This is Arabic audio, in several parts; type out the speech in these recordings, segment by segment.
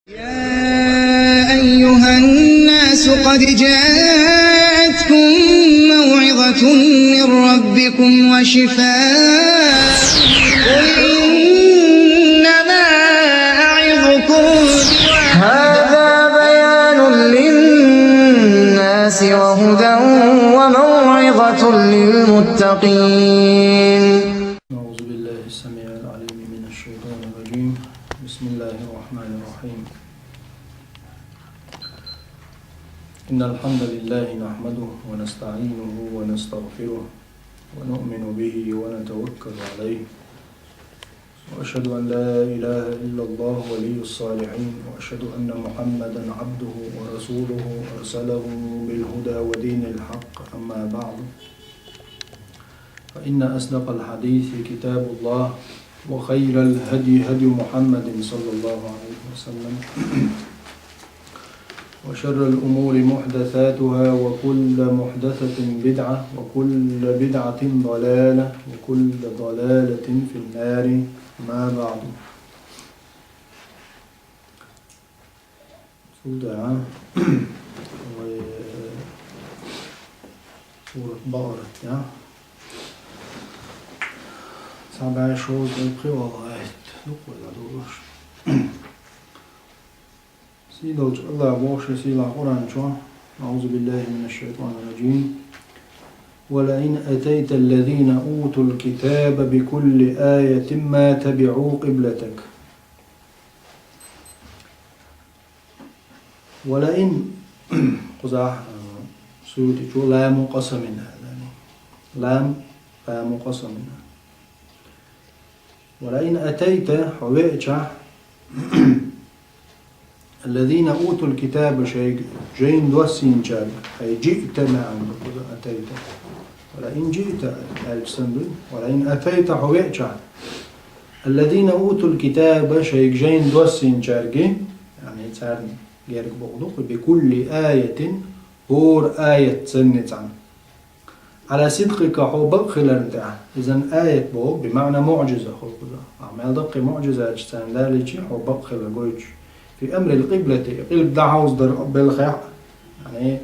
يا أيها الناس قد جاءتكم موعظة من ربكم وشفاء قل إنما أعظكم هذا بيان للناس وهدى وموعظة للمتقين. أعوذ بالله السميع العليم من الشيطان الرجيم. بسم الله الرحمن الرحيم. إن الحمد لله نحمده ونستعينه ونستغفره ونؤمن به ونتوكل عليه، وأشهد أن لا إله إلا الله ولي الصالحين، وأشهد أن محمدا عبده ورسوله أرسله بالهدى ودين الحق. أما بعد، فإن أصدق الحديث كتاب الله، وخير الهدي هدي محمد صلى الله عليه وسلم، وشر الأمور محدثاتها، وكل محدثة بدعة، وكل بدعة ضلالة، وكل ضلالة في النار. ما بعد. سورة بقرة 7 choses de priorité. سيدوج الله بوش سيلا قرآن شو. أعوذ بالله من الشيطان الرجيم. ولئن أتيت الذين أوتوا الكتاب بكل آية ما تبعوا قبلتك. ولئن قزح سورة شو لام قسم لام قسم. ولئن أتيت حويتش الذين أوتوا الكتاب شيء جين دوسين شاب أي جئت معهم أتيت. ولئن جئت السندل. ولئن أتيت حويتش الذين أوتوا الكتاب شيء جين دوسين شاب يعني تسارن غيرك بقولك بكل آية هور آية سنت عن على صدقك حبك خلال إذن آية بوك بمعنى معجزة خلقنا أعمال دقي معجزة أجسان ذلك حبك خلال قويش في أمر القبلة قلب دعوز در بالخيح يعني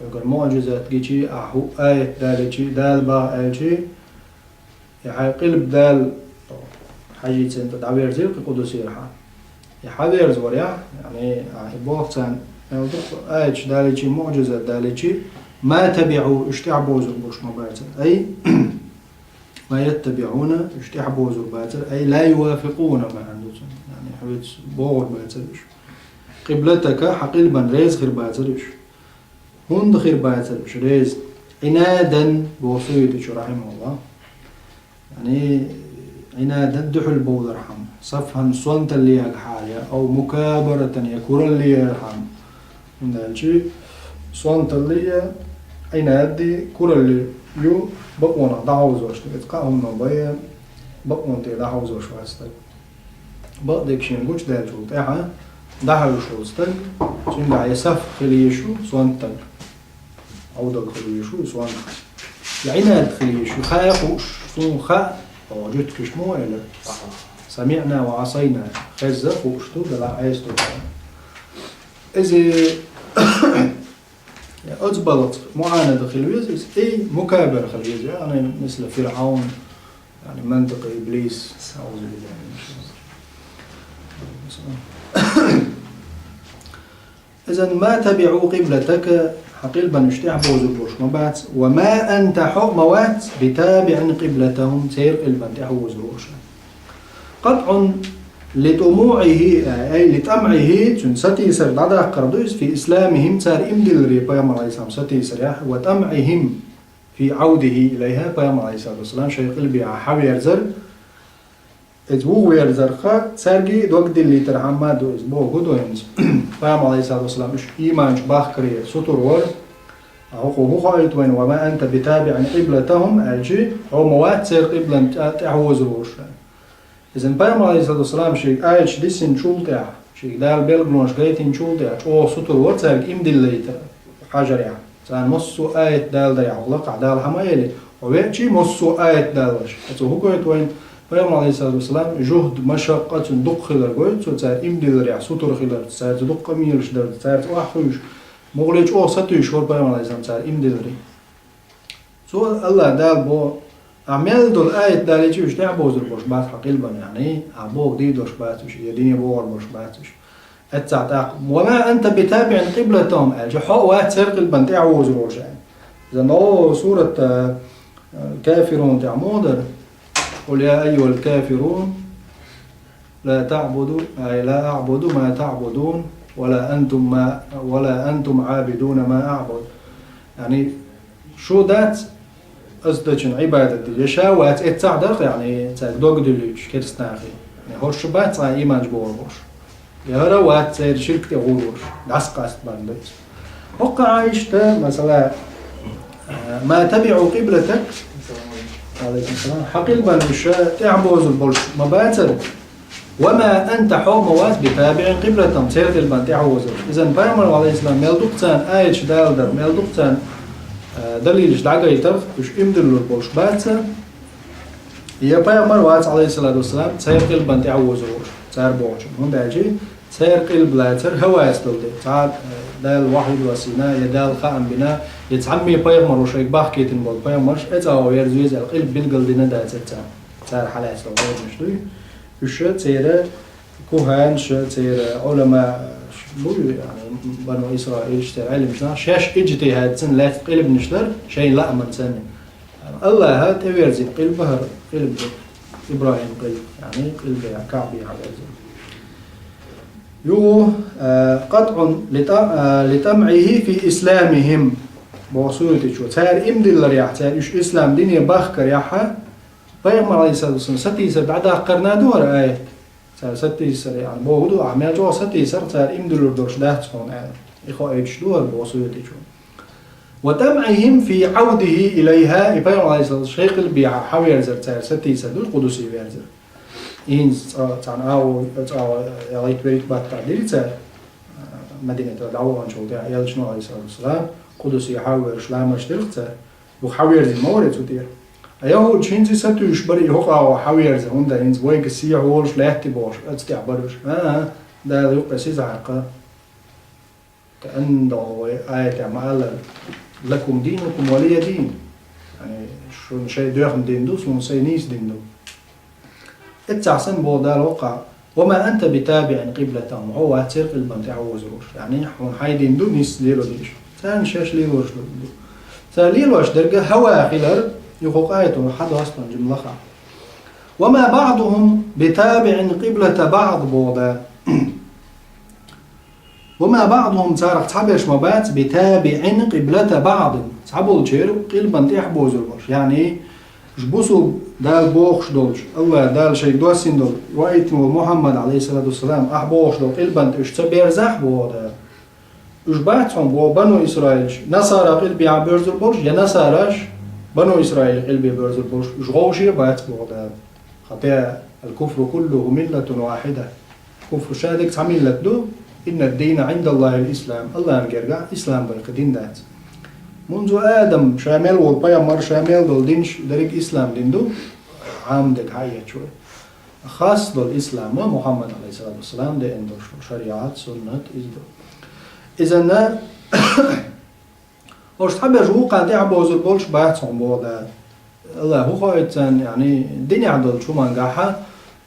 يقول معجزة تجي أحو آية ذلك دال با آية يعني قلب دال حاجة سنت دعوير زيق قدسي رحا يحاوير زوريا يعني بوك سان آية ذلك معجزة ذلك ما تبعوا اشتعبوا زربوش مباتر أي ما يتبعون اشتعبوا زرباتر أي لا يوافقون ما عندهم يعني حويت بور باترش قبلتك حقلبا ريز خير باترش هند خير باترش ريز عنادا بوصيتش رحمه الله يعني عنادا دحل بود رحم صفها صنت اللي حاليا أو مكابرة يكور اللي يرحم من ذلك صنت اللي عنادي كور اللي يو بقونا دعوزوش تقاهم نبايا بقون تي دعوزوش واسطك بقدك شين قوش دال شو تاعها دعوش واسطك شين دع يسف خليشو صنتك أو دل خليشو صنتك العناد خليشو خاقوش صن خاق وجدكش مو إلا سمعنا وعصينا خزة خوشتو دلع عيستو إذا أجبلت معاندة خلويز أي مكابرة خلويز يعني مثل فرعون يعني منطق إبليس. أعوذ بالله من الشيطان. إذن ما تبعوا قبلتك حقيل بنشتع بوزبوش مبات وما أنت موات بتابع قبلتهم سير قلبا تحوزوش قطع لطموعه أي لطمعه ستي سر دادا قردوس في إسلامهم سار إمدل ري بيام عليه السلام ستي سريح وطمعهم في عوده إليها بيام عليه السلام شيء قلبي حاوي يرزر إزبوه يرزر خا سارجي دوقد اللي ترحماد إزبوه قدو ينز بيام عليه السلام إيش إيمان باخ كريه سطر ور هو خايت وين وما أنت بتابع قبلتهم أجي هو موات سير قبلا تعوزوش. إذن بيام عليه السلام شيء آيش ديسين شولتع شيء دال بيلبنوش قيتين شولتع أو سطر ورتسارك إمدل ليتر حجر يعني سان مصو آية دال ديع وقع دال حمايلي وويتشي مصو آية دال وش هو قويت وين Peygamber aleyhisselam juhd meşakkatın duk khilar goy, so tsar imdiler ya sutur khilar, tsar duk kamiyeliş der, tsar ahuyuş. Moğleç o satıyış var Peygamber aleyhisselam tsar imdiler. So Allah dal bu amel dol ayet daleci üç ne bozdur boş bat hakilban yani abog di doş batış yedini boğar boş batış. اتسعت وما أنت بتابع قبلتهم الجحوات سرق البنت عوز روجان إذا نو سورة كافرون تعمودر قل يا أيها الكافرون لا تعبدوا أي لا أعبد ما تعبدون ولا أنتم عابدون ما أعبد يعني شو ذات أصدقن عبادة الجشاوات اتسعدر يعني تسعدوك دلوش كرستاخي يعني هو الشبات صار إيمان جبور بوش يهرا وات سير شركة غرور دعس قاست باندت وقع عايشت مثلا ما تبعوا قبلتك عليكم السلام حقيل بانوشا تعبوز البولش مباتر وما أنت حو موات بتابع قبلتهم سير قلبان تعبوز إذن بيامر عليه السلام ميلدوكتان آية شدال در ميلدوكتان دليل شدعقا يترف وش امدلو البولش باتر يا بيامر وات عليه الصلاة والسلام سير قلبان تعبوز سير بوشن هم باجي سير قلب لاتر هوا يستولد تعال دال واحد وسينا يدال خام بنا يتعمي بيغمر وشيك باخ كيتن بول بيغمرش اتاو يرزويز القلب بالقلدنا دا تتا سير حالات لو غير مشتوي وش سير كوهان سير علماء يعني بنو اسرائيل اشتر علم شنا شاش اجتهاد سن لا قلب نشتر شيء لا من سن الله هات يرزق قلبها قلب ابراهيم قلب يعني قلب كعبي على يو قطع لطمعه في إسلامهم بوصولة شو تار إمدل رياح تار إيش إسلام ديني باخ رياحة بيغمر عليه الصلاة والسلام ستيسر بعدها قرنا دور آية تار ستيسر يعني بوهدو أعمال جو ستيسر تار إمدل ردوش ده تكون آية إخوة إيش دور بوصولة شو وطمعهم في عوده إليها بيغمر عليه الصلاة والسلام شيخ البيع حوير زر تار ستيسر دول قدسي بيرزر إن تعن أو يعيد بيت باتعديل تار مدينة الدعوة عن شو تاع يالشنو عليه الصلاة والسلام قدس يحاول شلام اشترك تار وحاوير زي مورد وتير أيهو تشينزي ستوش بري هقع وحاوير زي هوندا إنز ويك السيح وولش لهتي باش أتستع برش ده يبقى سيزعق كأن دعوة آية معلل لكم دينكم ولي دين يعني شو شيء دوخم دين دوس ونسي نيس دين دو اتعسن بودال وقع وما أنت بتابع قبلتهم هو هتسير قلبا تعوز روش يعني حون حايدين دو نيس ليلو ديش تان شاش ليلو وش دو تان ليلو وش درجة هوا خلال يخوق آيته حد أصلا جملة خا وما بعضهم بتابع قبلة بعض بودا وما بعضهم تارك تحبش مبات بتابع قبلة بعض تحبوا تشيرو قلبا تحبوز روش يعني جبوسو دال بوخش دولش الله دال شيء دوسين دول رأيت محمد عليه الصلاة والسلام أحبوش دول قلبان اشتبير زح بودا اشبعتهم بو بنو إسرائيل نصارى قلبي عبرز البرج يا نصاراش بنو إسرائيل قلبي برز البرج اشغوشي بات بودا خطيئة الكفر كله ملة واحدة كفر شادك تعمل لك دو إن الدين عند الله الإسلام الله نرجع إسلام بالقدين دات منذ آدم شامل والبيامر شامل دول دينش دريك إسلام ديندو عامدك هاي شوي خاص دول إسلام محمد عليه الصلاة والسلام ده إندوش شريعات سنة إزدو إذن وش تحب جو قاعد يعبوز البولش باعتهم بودا الله هو خايتن يعني الدنيا عدل شو منجحة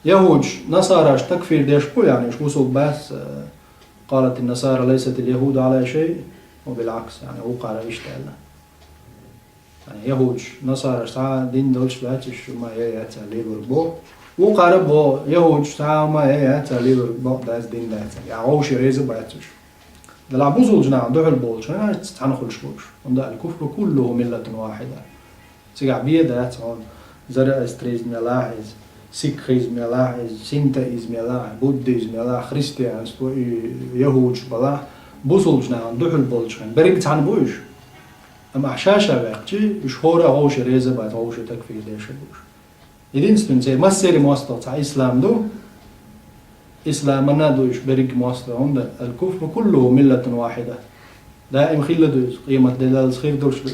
يهود نصارى تكفير ديش بو يعني شو وصل بس قالت النصارى ليست اليهود على شيء وبالعكس يعني هو قال إيش تعالى يعني يهود نصارى ساعة دين دولش باتش ما هي تعليل بو وقال بو يهود ساعة ما هي تعليل بو داس دين داس يعني عوش ريز باتش دلعبوز الجناح ده البولش أنا تعنخلش بولش وده الكفر كله ملة واحدة سيجع بيدات هون زرادشتريزم يلاحظ سيكريزم يلاحظ سينتايزم يلاحظ بوديزم يلاحظ خريستيانس يهود بلاح بوصلش نعم دوح البولشين بريك تعن بوش أما حشاشة وقتي يشهور هوش ريزة بعد هوش تكفير ليش بوش يدين سنتي ما سيري مواصلة تاع إسلام دو إسلامنا دوش بريك مواصلة هوندا الكفر كله ملة واحدة دائم خيلة دوش قيمة دلال صغير دوش دوش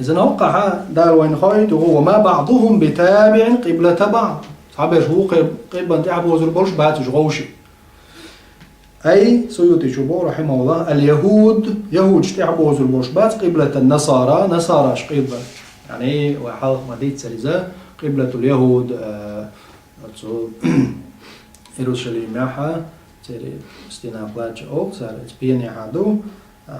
إذا وقع دال وين خايت وهو ما بعضهم بتابع قبلة بعض عبر هو قبل تعب وزر برش باتش غوشي أي سيوطي شبو رحمه الله اليهود يهود تعب وزر برش بات قبلة النصارى نصارى قبلة يعني وحال مديت سريزا قبلة اليهود إيروشليم ياها تري استنا بلاج أو صار بيني هادو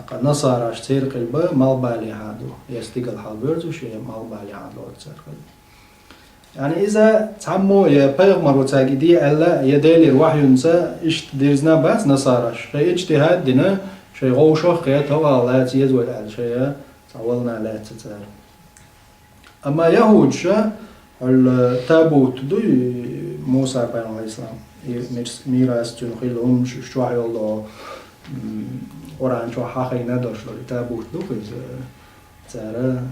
قد نصارى اشتير قلبه مال بالي هادو يستيقظ حالبرز وشي مال بالي هادو تصير يعني إذا تعمو يا بيغمر وتاقيدي ألا يدالي الوحي ينسى إيش تديرزنا بس نصارى شيء اجتهاد دينا شيء غوشو خيات هو لا تيزوي على شيء تعولنا لا تتار أما يهود شا التابوت دو موسى بين الإسلام ميراث تنخيلهم شو حيالله أوران شو حاخي نداش لو تابوت دو كز ترى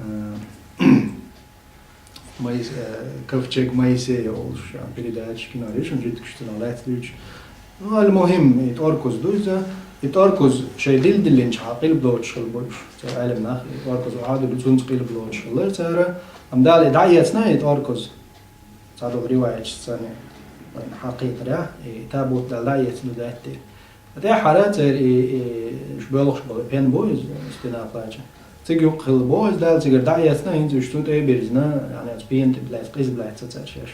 مايس كفتشك مايسي أو شو بريداتش كناريش ونجد كشتنا لا تدوش المهم يتأركز دوزا يتأركز شيء دل نشحقيل بلوتش خلبوش ترى علم ناخ يتأركز وعادل بتونس قيل بلوتش الله ترى أم دال دعيتنا يتأركز صاروا رواية سنة حقيقة راه تابوت دعيت دوداتي هذا حالات شبالغ بين بويز استنا فاجة تيجي خل بويز دال تيجي دعيتنا ينزل شتوت أي بيرزنا يعني تبين تبلات قيس بلات تتشاش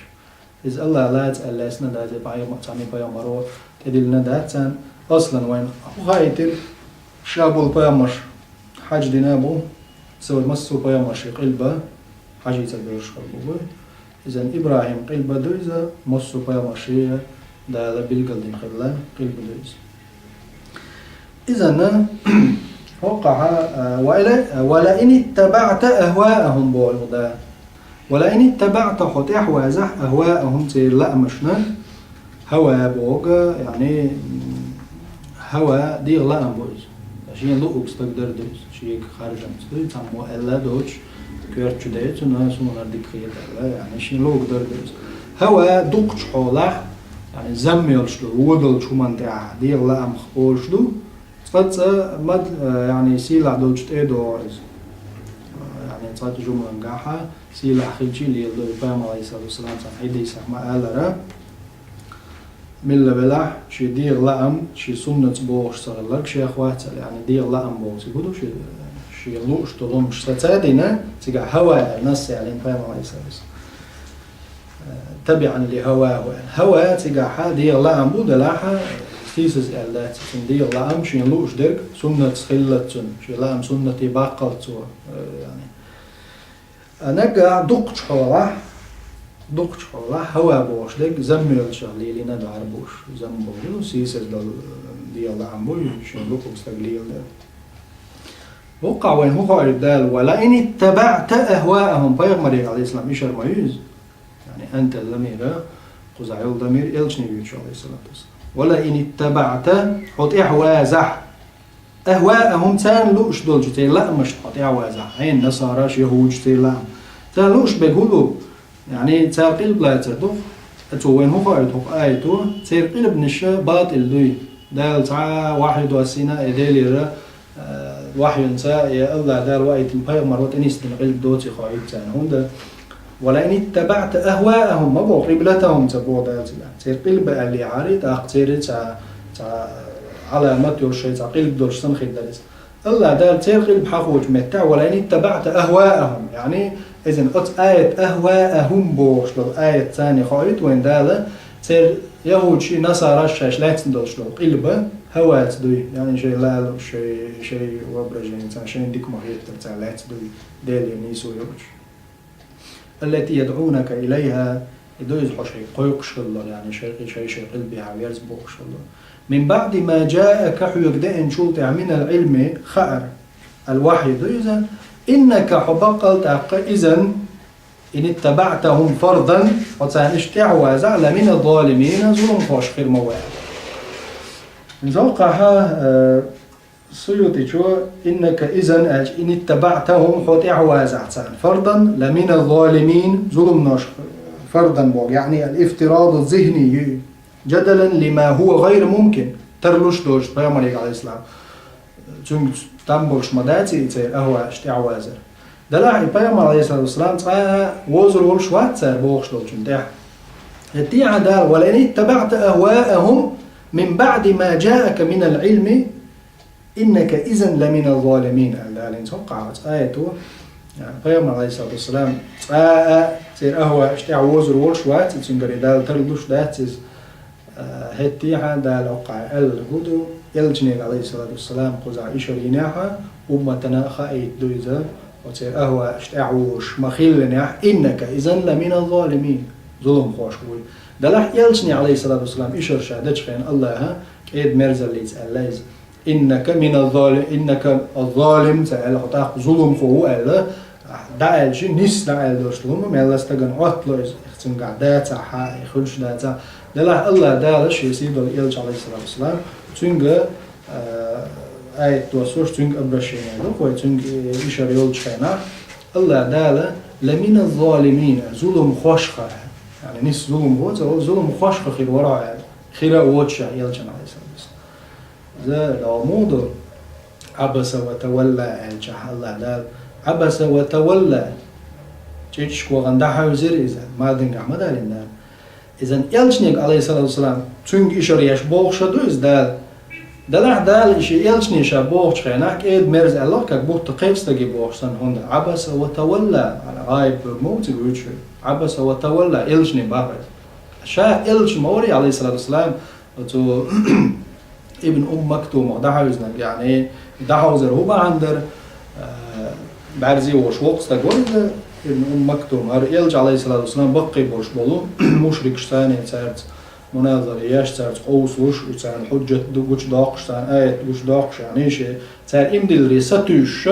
إذا الله لا تألا سنا دات باي مصامي باي مرو تدلنا دات سان أصلا وين هايتر شابول باي مش حاج دينابو سوى مسو باي مش قلبه حاجة تبرش قلبه إذا إبراهيم قلبه دوزا مسو باي مشيه دال بالقلدين خلا قلبه دوز إذا وقع ولئن اتبعت أهواءهم بولغدا ولئن اتبعت حط أحوازح أهواءهم تير لا مشنا هوا بوغا يعني هوا دير لا أمبوز شيء لوك استقدر دوز شيء خارج أمستوي تامو ألا دوش كيرتش ديت وناس ونردك خيط يعني شيء لوك دردوز هوا دوقش حوله يعني زميلش ودل شو منطقة دير لا أم خبولش دو فت مد يعني سيلا دوش تيدو يعني صار جملة نجاحة سيلا خلشي اللي يلدو يفهم عليه الصلاة والسلام هيدي سمع ألا ملا بلح شي دير لأم شي سنة بوش صغلق شي أخوات يعني دير لأم بوش يقولوا شي لوش تضمش ستادنا تيجا هوا نص يعني فهم عليه الصلاة والسلام تبعا لهواه هوا تيجا حا دير لأم بود لحا ستيسز ألات دير لأم شي لوش درك سنة خلت شي لأم سنة باقلت يعني نجا دقش حوله دقش حوله هوا بوش لك زميل شغلي لنا بعربوش زمبو سيسز ديال لأمبو شي لوك مستقليل وقع وين هو الدال ولئن اتبعت أهواءهم بيغمر عليه السلام إيشار مايوز يعني أنت الضمير قزعيل ضمير إلشني بيوش عليه الصلاة والسلام ولئن اتبعت حط إحوازح أهواءهم تان لوش دول جتي لا مش حط إحوازح عين نصاراش يهود جتي لا تان لوش بيقولوا يعني تان قلب لا تدخ أتو وين هو آيتو تير قلب نشا باطل دوي دال تعا واحد وسينا إدالي وحي نساء يا الله دار وقت مبيغ مرات أنيس دين قلب دوتي خواهيد تان هوندا ولئن اتبعت أهواءهم ما بو قبلتهم تبو دالتي تير قلب اللي عاري تاقتيري تا علامات يرشي تا قلب دورش سنخي دالس الله دار تير قلب حقوج متع ولئن اتبعت أهواءهم يعني إذن قط آية أهواءهم بوش لو آية ثانية خواهيد وين دالة تير يهود شي نصارى الشاش لا تندوش لو قلبه هوات دوي يعني شيء لا شيء وبرجين إنسان شيء ديك محيط تبع لا تدوي دالي نيسو يوش التي يدعونك إليها يدوي شيء قيقش الله يعني شيء قلبي عويرز بوش الله من بعد ما جاءك حيوك دائن شلطع من العلم خأر الوحي دوي إنك حبقل تعق إذن إن اتبعتهم فرضا وتعنشتعوا زعل من الظالمين ظلم خوش خير مواد نزوقها سيوتي شو إنك إذن إن اتبعتهم حتعوا زعتان فرضا لمن الظالمين ظلم ناش فرضا بوغ يعني الافتراض الذهني جدلا لما هو غير ممكن ترلوش دوش بيامريك عليه السلام تنبوش مداتي يتير أهوى اشتعوا زر دلع بيغمر عليه الصلاة والسلام وزر والشوات سار بوغشلو جنتاح التيعة دال ولئن اتبعت أهواءهم من بعد ما جاءك من العلم إنك إذن لمن الظالمين دال نتوقع آيته يعني بيغمر عليه الصلاة والسلام سير أهواء اشتاع وزر والشوات تنقري دال تردوش داتز التيعة دال وقع الهدو يلجنيك عليه الصلاة والسلام قزع إشريناها أمتنا خائد دويزا وتصير أهوى اشتعوش مخيلنا إنك إذن لمن الظالمين ظلم خوش بوي دلح يلجني عليه الصلاة والسلام إشر شهدتش خين الله كيد مرزل ليز إنك من الظالم إنك الظالم سأل خطاق ظلم خو ألا دعال شي نس دعال دوش ظلم ما لستجن عطل اختن قعدات حا يخلش داتا دلح الله دالش يسيد يلج عليه الصلاة والسلام تنجا آية توسوش تنج أبرشين هذا كوي تنج إشار يولج خينا الله داله لمن الظالمين ظلم خوشخة يعني نس ظلم هو ظلم خوشخة خير وراء خير ووتش يلجن عليه الصلاة والسلام ذا العمود عبس وتولى الجح الله دال عبس وتولى تيجش كو غندها وزير إذا ما دنج أحمد علينا إذا يلجنيك عليه الصلاة والسلام تنج إشار يش بوخشة دوز دال دلع دال إشي يلجني شابوخ خيناك إيد مرز الله كك بوت تقيفس تجي بوخسن هون عبس وتولى على غايب موت يقولش عبس وتولى يلجني بارد شاء يلج موري عليه الصلاة والسلام وتو ابن مكتوم دعوزنا يعني دعوزر هو عندر بعرزي وش وقت تقول ابن مكتوم هر يلج عليه الصلاة والسلام بقي بوش بولو مشرك ثاني سارت مناظرة ياش تاع قوس وش وتاع الحجة دوش داقش تاع آية دوش داقش يعني شيء تاع إمدل ريستوش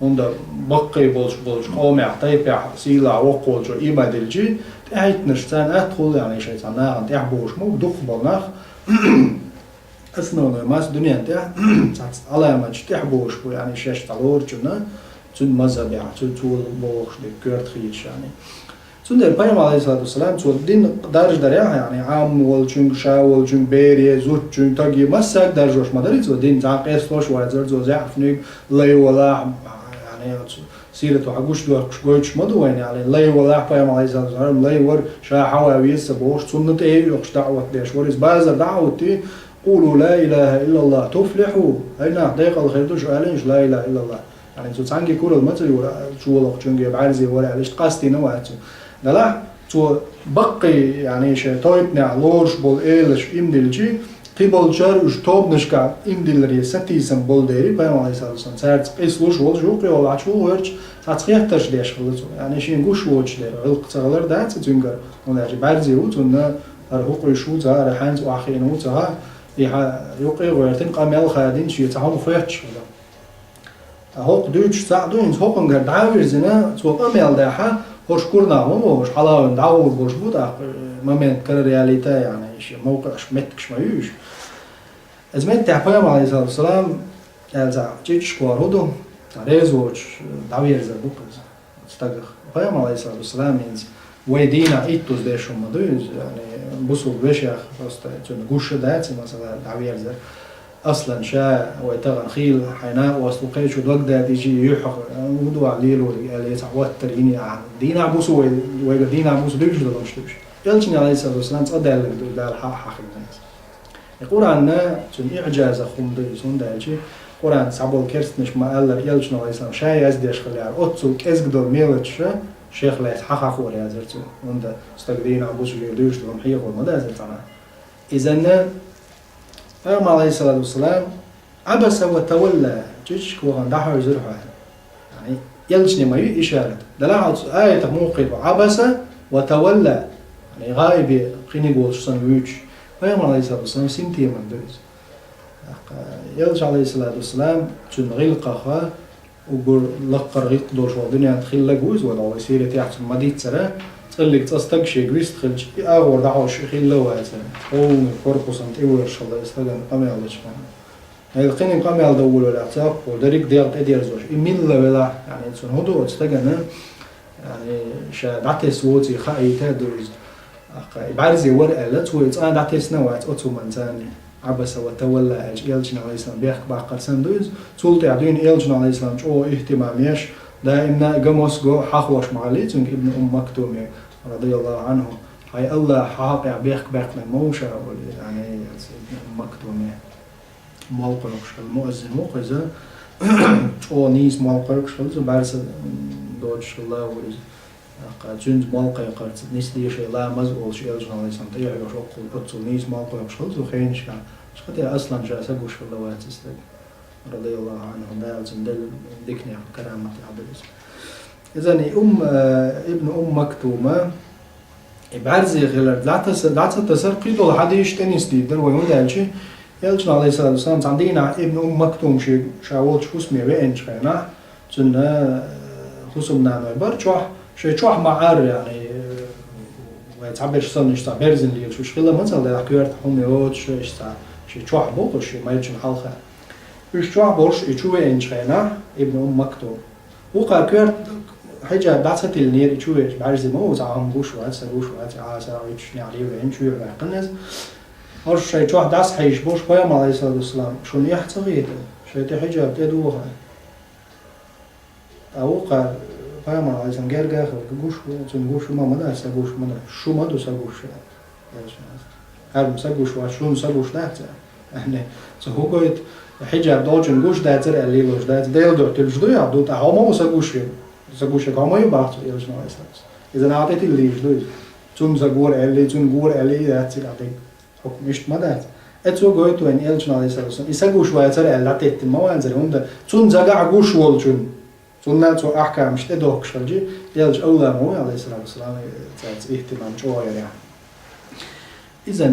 هندا بقي بولش قوم يعطي سيلا وقول جو إيما دلجي تعيت نشتان أدخل يعني شيء تاع ناعن تاع بوش مو دخ بالناخ أثناء ماس دنيا تاع على ما تاع بوش بو يعني شيء تالور جنا تون مذهب يعني تون بوش دكورت خيش يعني سندر بيام عليه الصلاة والسلام سو دين درج دريا يعني عام والجون شا والجون بيري زوج جون تاجي مسك درجوش مدري سو دين زاقيس فوش وازر زو زعفني لي ولا يعني سيرة وحقوش دوش قويش مدو يعني لي ولا بيام عليه الصلاة والسلام لي ور شا حواوي سبوش سنة إيه يقش دعوة ديش ورز بازر دعوتي قولوا لا إله إلا الله تفلحوا أين دقيقة الخير دوش قالينش لا إله إلا الله يعني سو تانجي كل المثل ولا شو لق جونجي بعرزي ولا عليش قاستي نوعته لا تو بقي يعني شيء تويبني علورش بول إيلش إمدلجي قبل جارش توبنشكا إمدلري ستيسم بول ديري بيام عليه الصلاة والسلام ساعات قيسلوش وول جوقي ولا عشو ورش ساعات خيحتش ديش خلصو يعني شيء نقوش ووش دير علق تغلر دات تنقر ونرجع بعرزي وتونا هرهوق يشو زها رحانز وآخرين وتها يقي غيرتين قامل خادين شيء تهم خيحتش هوق دوش ساعدوين هوق نقر دعاوير زنا تو قامل داحا هوش كورنا هوش حلاوة دعوة بوش بودا ممن كالرياليتا يعني شيء موقعش متكش مايوش أزمت تعبير عليه الصلاة والسلام يلزع تيجش كوارودو ريزوش دعوير زبوكز استقخ بيام عليه الصلاة والسلام ينز ويدينا إيتوز ديشو مدوز يعني بوسو بيشيخ فاست تنقوش داتي مثلا دعوير زر أصلا شاء ويتغن خيل حيناء واسلقيش ودقدا يجي يحق ودو عليلو اللي يتعوت تريني عن دينا بوسو ويقول دينا بوسو دوش دلوش دوش يلجني عليه الصلاة والسلام تصدى دال حق الناس يقول عنا تن إعجاز أخوم دويسون دالجي قرآن سعبول كرستنش ما قال يلجني عليه السلام شاي أزديش خليار أتسو كأزقدر ميلتش شيخ لا يتحقق خوري هزرتو وندا استقدينا بوسو دوش دلوم حيق والمدى هزرتنا إذن بيام عليه الصلاة والسلام عبس وتولى تشك وغن دحر زرحه يعني يلجني ما إشارة دلعت آية موقف عبس وتولى يعني غايب قيني قول شو سنويش بيام عليه الصلاة والسلام سنتي من دوز يلج عليه الصلاة والسلام تن غلقة خا وقول لقر غلق دور شو الدنيا تخيل لجوز ولا وسيلة تحت المديت سرا تقلك تصدق شيء جريست خلج أغور دعوش خيل لو هذا هو كوربوس أنت إيوه شاء الله يستخدم قمي على شمان هاي القيني قمي على دول ولا اعتاب ودريك ديار تدير زوج إميل ولا يعني تون هدو تستخدم يعني شادعتي صوتي خايت هدوز بعرزي ورقة لا تويت أنا دعتي سنوات أتو من ثاني عبس وتولى يلجن عليه السلام بيحك بعقر سندوز تولت يعدين يلجن عليه السلام شو اهتماميش دائما جموس جو حخوش معلي تون ابن مكتوم رضي الله عنه هاي الله حاقع بيخ موشة يعني ابن مكتوم موقع المؤذن موقع او نيس موقع شغل بارس دوتش الله ورز قاعدين موقع قرت نيس دي شيء لا مزول شيء الجنال سنتي على شغل قلت نيس موقع شغل وخين شكا شقتي اصلا جا سقوش في اللوات استك رضي الله عنه دال زندل ذكني كرامة عبد إذا ابن مكتومة بعرزي غير لا تتصل قيدو حديش تنس دي در ويون دالشي يلجن عليه الصلاة والسلام عندنا ابن مكتوم شاول حسمي وين شخينا جنا حسمنا نبر شوح معار يعني ويتعبر صن تعبر زين لي شو شغله مثلا حكيت هم يوت شوح بوش ما يجن حلقة شوح بوش يشوف وين شخينا ابن مكتوم وقع كيرت حاجة بعثت النير يشوف بعرزي مو زعهم بوشوات عايش يعني وين شو يعقلنز هرش شيء واحد داس حيش بوش قيام عليه الصلاة والسلام شو نيح تغيير شيء تحجة بتدوها أوقع قيام عليه السلام غير جاخر جوش ما مدا سجوش مدا شو ما دو سجوش هذا سجوش وشو سجوش نحت إحنا هو قلت حجة بدوجن جوش داتر اللي جوش دات ديل دو تلجدو يا دو تعاون ما سجوش كمان يبعث يلجنا عليه السلام إذا نعطيت اللي جدو تون زجور اللي تون جور اللي داتر عطيك حكم مش مدات اتو قلت وين يلجنا عليه الصلاة والسلام يسجوش ويتر اللي عطيت الموانزل هم ده تون زجع جوش والجن تون ناتو أحكام مش تدوك شرجي يلج أولى مو عليه الصلاة والسلام تعت اهتمام شوية يعني إذا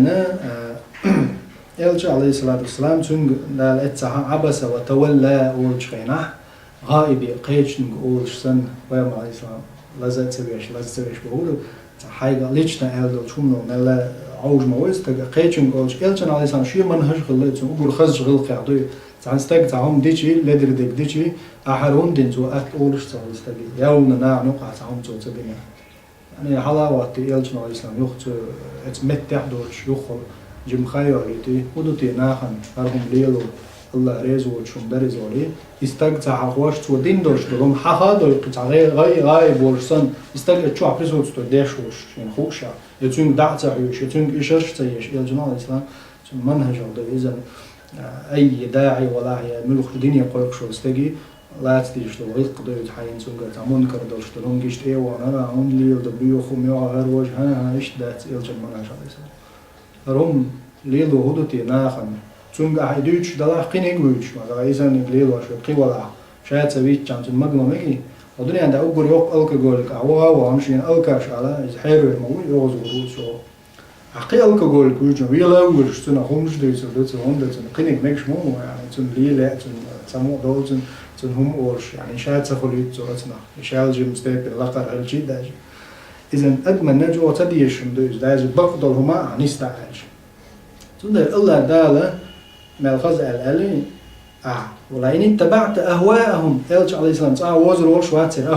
يلج عليه الصلاة والسلام تون لا اتسع عبس وتولى والجخينه غائب قيتش نقول سن ويوم عليه السلام لازم تسويش بقوله حاجة ليشنا أهل شومنا نلا عوج مويس تجا قيتش نقول يلج عليه السلام شيء ما نهش خليت نقول خز غل قاعدوا تعنستك تعهم ديشي لدر ديشي أحرون دينزو أكل أولش تعنستك يومنا نقع تعهم تو تبينا يعني حلاوة يلج عليه السلام يخت اتمتع دوش يخل جم خيالتي ودوتي ناخن فرهم ليلو الله ريزو وشوم دريزولي استقطع حقوش تو دين دوش دلهم حقا دو قطع غاي بورسن استقطع شو عبرزو تو ديشوش يعني خوشا يتون دعتا عيوش يتون إشاش تيش يلجنا الإسلام منهج عضو إذن أي داعي ولا هي ملوخ الدنيا قويق شو استقي لا تديش دو غيث قدو يتحيين سنقر تعمون كردوش دلهم جيشت ايوانا عون لي ودبليو خميو غير وجهنا إيش دات يلجن منهج الإسلام رم ليلو هدوتي ناخن تونغ أحدوش دلاه قيني قويش ما إذن ليلو شو قولا شايت سويت جام تون مجمع مكي ودنيا عند أوجر يوق ألك جولك أو أمشين ألكاش على حيرو الموي يوز ورود شو حقي ألك جولك ويجون ويلا أول شو تنا خمس ديس ولا تون تون قيني مكش مو يعني تون ليلة تون سمو دول تون هم أورش يعني شايت سخليت زورتنا شايل جيم ستيب لقر الجيد داج إذن أدمن نجوا تديش مدوز داج بقدر هما عنيستعج تندر الله داله مالخز الألي ولئن اتبعت أهواءهم يلج عليه السلام وزر وشوات تصير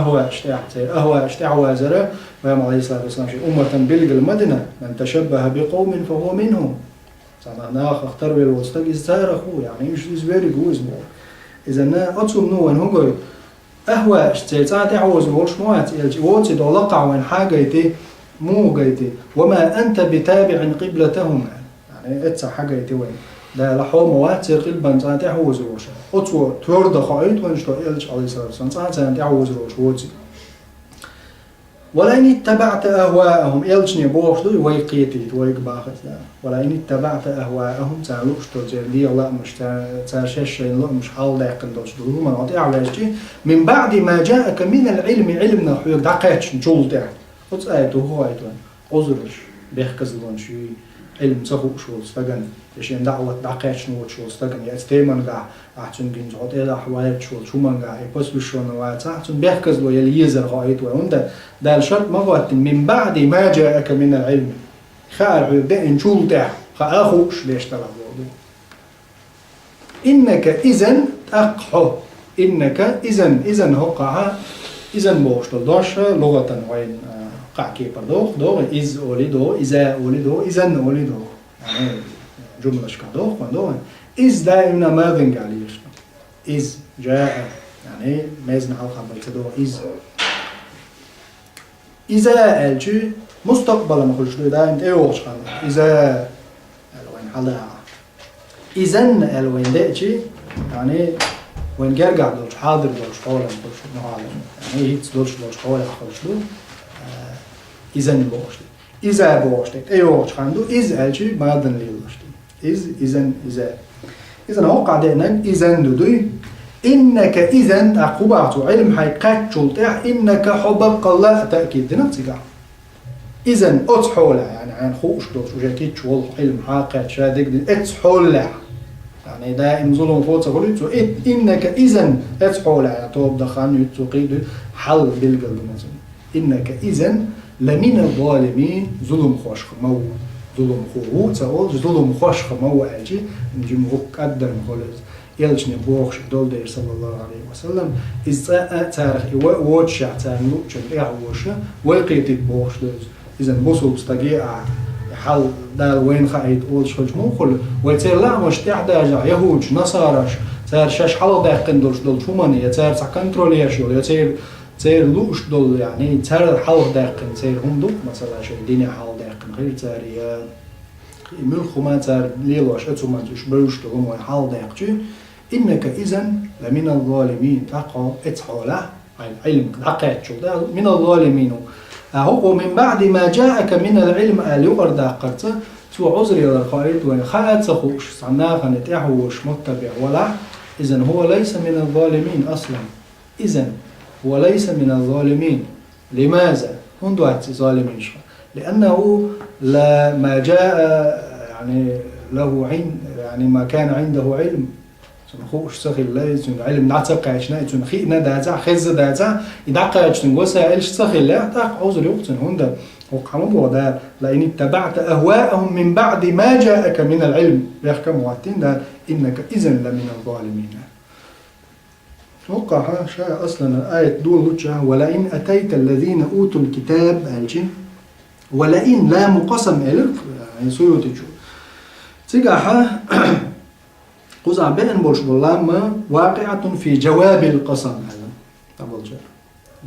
أهواء اشتاع وازرة ويوم عليه الصلاة والسلام شيء أمة بلغ المدينة من تشبه بقوم فهو منهم سمعنا اختار بالوسط إزار أخوه يعني إيش is very good إذا أتصم نوان هو قوي أهواء اشتاع تعوز وشوات يلج واتي دولقع وين حاجة يتي مو جيتي وما أنت بتابع قبلتهم يعني اتسع حاجة يتي وين لا لحوم واتر قلبا صار تعوز روش أتو تورد خايت وانشتو إلش عليه الصلاة والسلام صار تعوز روش واتي ولئن اتبعت أهواءهم إلشني بوش دو ويقيتي ويقباخت ولئن اتبعت أهواءهم تعلوش تجلي الله مش تشش الله مش حال داقن دوش دو ما نعطي على شيء من بعد ما جاءك من العلم علمنا حيوك دقيتش نجول تاع قلت آيته هو آيته أزرش بيحكز لون شيء علم تخوش وستجن عشان دعوة دقيقش نوت شو استجن يستيمن قا عشان جنج عطيه لحوالي شو من قا يبص بشون واتس عشان بيحكز له يليزر غايت وعنده ده الشرط ما قلت من بعد ما جاءك من العلم خارج ده نشول تاع خاخوش ليش تلعب إنك إذن أقحو إنك إذن هقع إذن بوش دوش لغة وين قاعكي بردوخ دو إز أولي دو إذا أولي دو إذن أولي دو يعني جملة شكادوخ دو إز دائما ماذن عليش إز جاء يعني ميزن حلقة بالتدو إذا الجي مستقبل ما خلش له ده انت ايه وش خان إذا الوين حلا إذن الوين دأتي يعني وين جرجع دولش حاضر دولش حوالي خلش له حاضر يعني هيت دولش حوالي خلش له إذن بوش إذا بوش ايه وش خان دو إذا الجي بعدن ليلش إذن هو قاعدين إذن دوي إنك إذن عقوبة علم حقيقة شلتح إنك حبك الله تأكيد نفسك إذن أتحول يعني عن خوش دوش وجاكيد شول علم حقيقة شادق أتحول يعني دائم ظلم فوت قلت إنك إذن أتحول يعني توب دخان يتقيد حل بالقلب مثلا إنك إذن لمن الظالمين ظلم خوش مو ظلم خو تقول ظلم خوش مو أجي نجي مقدر مخلص يلش نبوخش دول دير صلى الله عليه وسلم إذا تاريخ ووتشع تانو شن إعوشة ويقيت بوخش دوز إذا بوصل بستجيء حل دال وين خايد أول شخص مخل ويصير لا مش تحداج يهود نصارى صار شش حل داخل دولش دول شو مني صار كنتروليش ولا صار لوش دول يعني صار حل داخل صار هم دوك مثلا شو الدنيا حل داخل غير صار يا ملخ ما صار ليلوش أتوما تش بروش دول ما حل داخل إنك إذن لمن الظالمين تقع اتحوله العلم عقيد شو ده من الظالمين هو من بعد ما جاءك من العلم اليورد قرت تو عذر للخالد وين خالد سخوش صناغ نتعوش متبع ولا إذن هو ليس من الظالمين أصلا إذن هو ليس من الظالمين لماذا هم دوات ظالمين لأنه ما جاء يعني له عين يعني ما كان عنده علم خوش سخيل لا يتون علم نعتق عشنا يتون خينا داتا خز داتا يدعق عشتن وسائل سخيل لا تاق عذر يقتن هندا وقاموا بودا لأن اتبعت أهواءهم من بعد ما جاءك من العلم يحكم واتين دا إنك إذن لمن الظالمين وقع شاء أصلا الآية دول لتشا ولئن أتيت الذين أوتوا الكتاب الجن ولئن لا مقسم إلك يعني سيوتي شو تيجاها قزع بين بولش بالله واقعة في جواب القسم هذا طبعا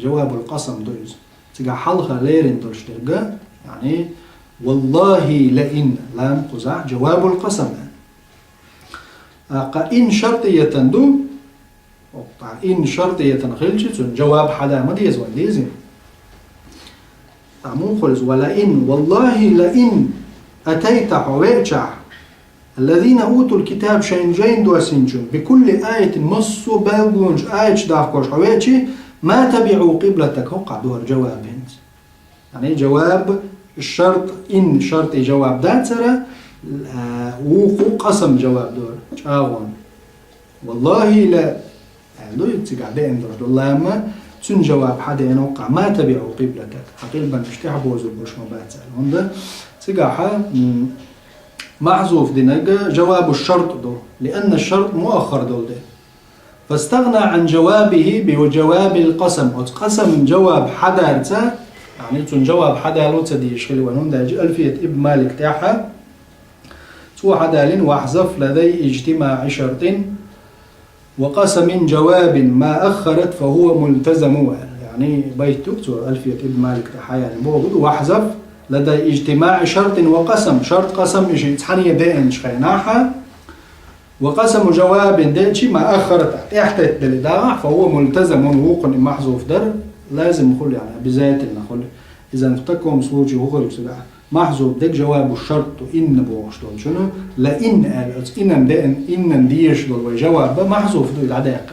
جواب القسم دوز تيجا حلقة ليرين دولش تلقى يعني والله لئن لام قزع جواب القسم إن شرطية دو إن شرطية خلشت جواب حدا ما ديز وين ديزين مو خلص ولئن والله لئن أتيت حويتشع الذين أوتوا الكتاب شينجين دوسينجون بكل آية مصو بالغونج آية دافكوش حويتشي ما تبعوا قبلتك هو قعدوا جواب هنت يعني جواب الشرط إن شرط جواب داترة وقو قسم جواب دور شاغون والله لا لو يتقع دين دور لما تن جواب حدا ينوقع ما تبعوا قبلتك حقيقة اشتحبوا زبوش مبات هندا تقع محذوف دينجا جواب الشرط دو لأن الشرط مؤخر دول ده فاستغنى عن جوابه بجواب القسم قسم جواب حدا يعني تن جواب حدا لو تدي شغلي ونون ده ألفية ابن مالك تاعها تو حدا لين واحذف لدي اجتماع شرط وقسم جواب ما أخرت فهو ملتزم يعني بيت تو ألفية ابن مالك تاعها يعني بوجود واحذف لدى اجتماع شرط وقسم شرط قسم إيش تحني دائن شخيناها وقسم جواب دائشي ما أخرت احتت بالداع فهو ملتزم وقن محذوف در لازم نقول يعني بذات نقول إذا نفتكم صوتي هو بسبع محذوف دك جواب الشرط إن بوش دول شنو لإن قالت إن دائن إن ديش دول وجواب محذوف دول عداق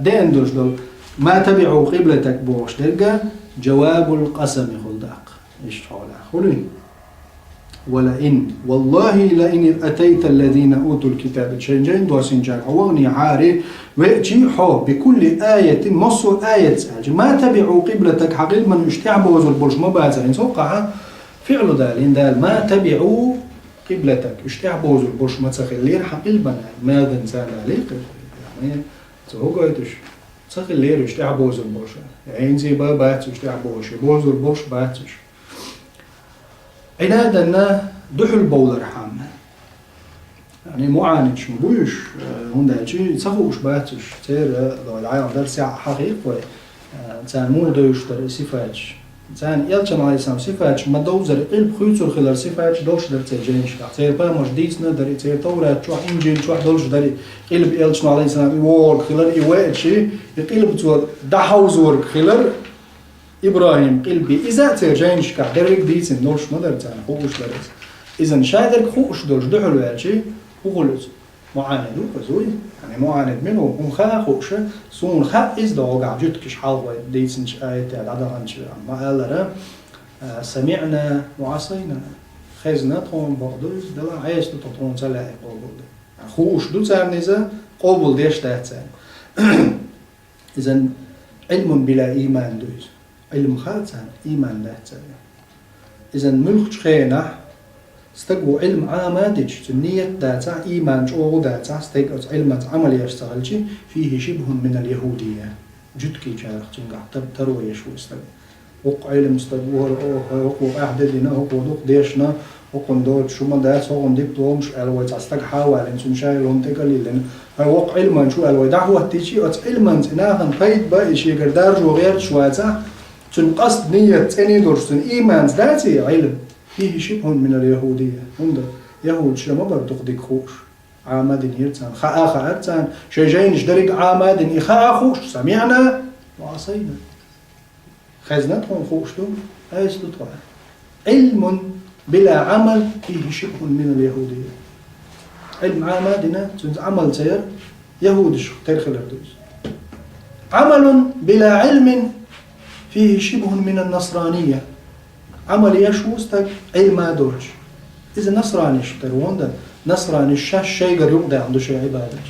دائن دول ما تبعوا قبلتك بوش دلقى جواب القسم يقول داق إيش حوله خلين ولئن والله لئن أتيت الذين أوتوا الكتاب شينجين دوسين جاك أوغني عاري ويأتي حو بكل آية مصر آية ساج ما تبعوا قبلتك حقيل من اشتعبوا وزر برج مبازرين سوقع فعل دالين دال ما تبعوا قبلتك اشتعبوا وزر برج متسخلين حقيل من ماذا إنسان عليك يعني سوقع يتش تسخلين اشتعبوا وزر برج يعني زي باتش اشتعبوا وزر برج باتش عنادنا دحل بولر حامة يعني معاند شو بوش هوندا شيء تصفوش باتش تير لو العالم درس حقيقة إنسان مو دوش در صفاتش إنسان يلشن على إنسان صفاتش ما دوزر قلب خيوتو خلال صفاتش دوش در تجينش تير با مش ديتنا در تير تورات شو إنجيل شو دوش در قلب يلشن على إنسان يورك خلال إيوات شيء يقلب تو دحوز ورك خلال إبراهيم قلبي إذا تجينش كدرك ديتن دوش ما در تان خوش درس إذا شادر خوش دوش دحلو هالشيء وغلط معاندو كزوي يعني معاند منه ومخا خوشه سون خا إز دوغا جتكش حالوا ديتنش آيات العدغنش ما قال را سمعنا وعصينا خزنا طون بغدوز دلا عايش تطون سلاحي قبول خوش دو تارنيزا قبول ديش تاتسان إذن علم بلا إيمان دوز علم خالتان إيمان لاتسان إذن ملخش خينا استقوا علم عامادج تنية داتا إيمان شو داتا استقوا علم عمل يشتغلش فيه شبه من اليهودية جدكي شارخ تنقع تروي شو استقوا وق علم استقوا وق أحددنا وق دوق ديشنا وق ندور شو ما داس وق نديبتهم شو الوي تستق حاول إنسان شايلهم تقليلن وق علم شو الوي دعوة تيجي علم إنها فايد بقى شيء قدر جو غير شوية تنقصد نية تاني درسن إيمان ذاتي علم فيه شبه من اليهودية هندا يهود شما بردق ديك خوش عامد يرتان خاء ارتان شجين جدرق عامد إخاء خوش سمعنا وعصينا خزنتهم خوش دو هاي ستطوع علم بلا عمل فيه شبه من اليهودية علم عامدنا عمل سير يهودش تاريخ الأردوس عمل بلا علم فيه شبه من النصرانية عمل يشوستك علم دورش إذا نصراني شترون ده نصراني الشاش شيء قر يقضي عنده شيء عبادش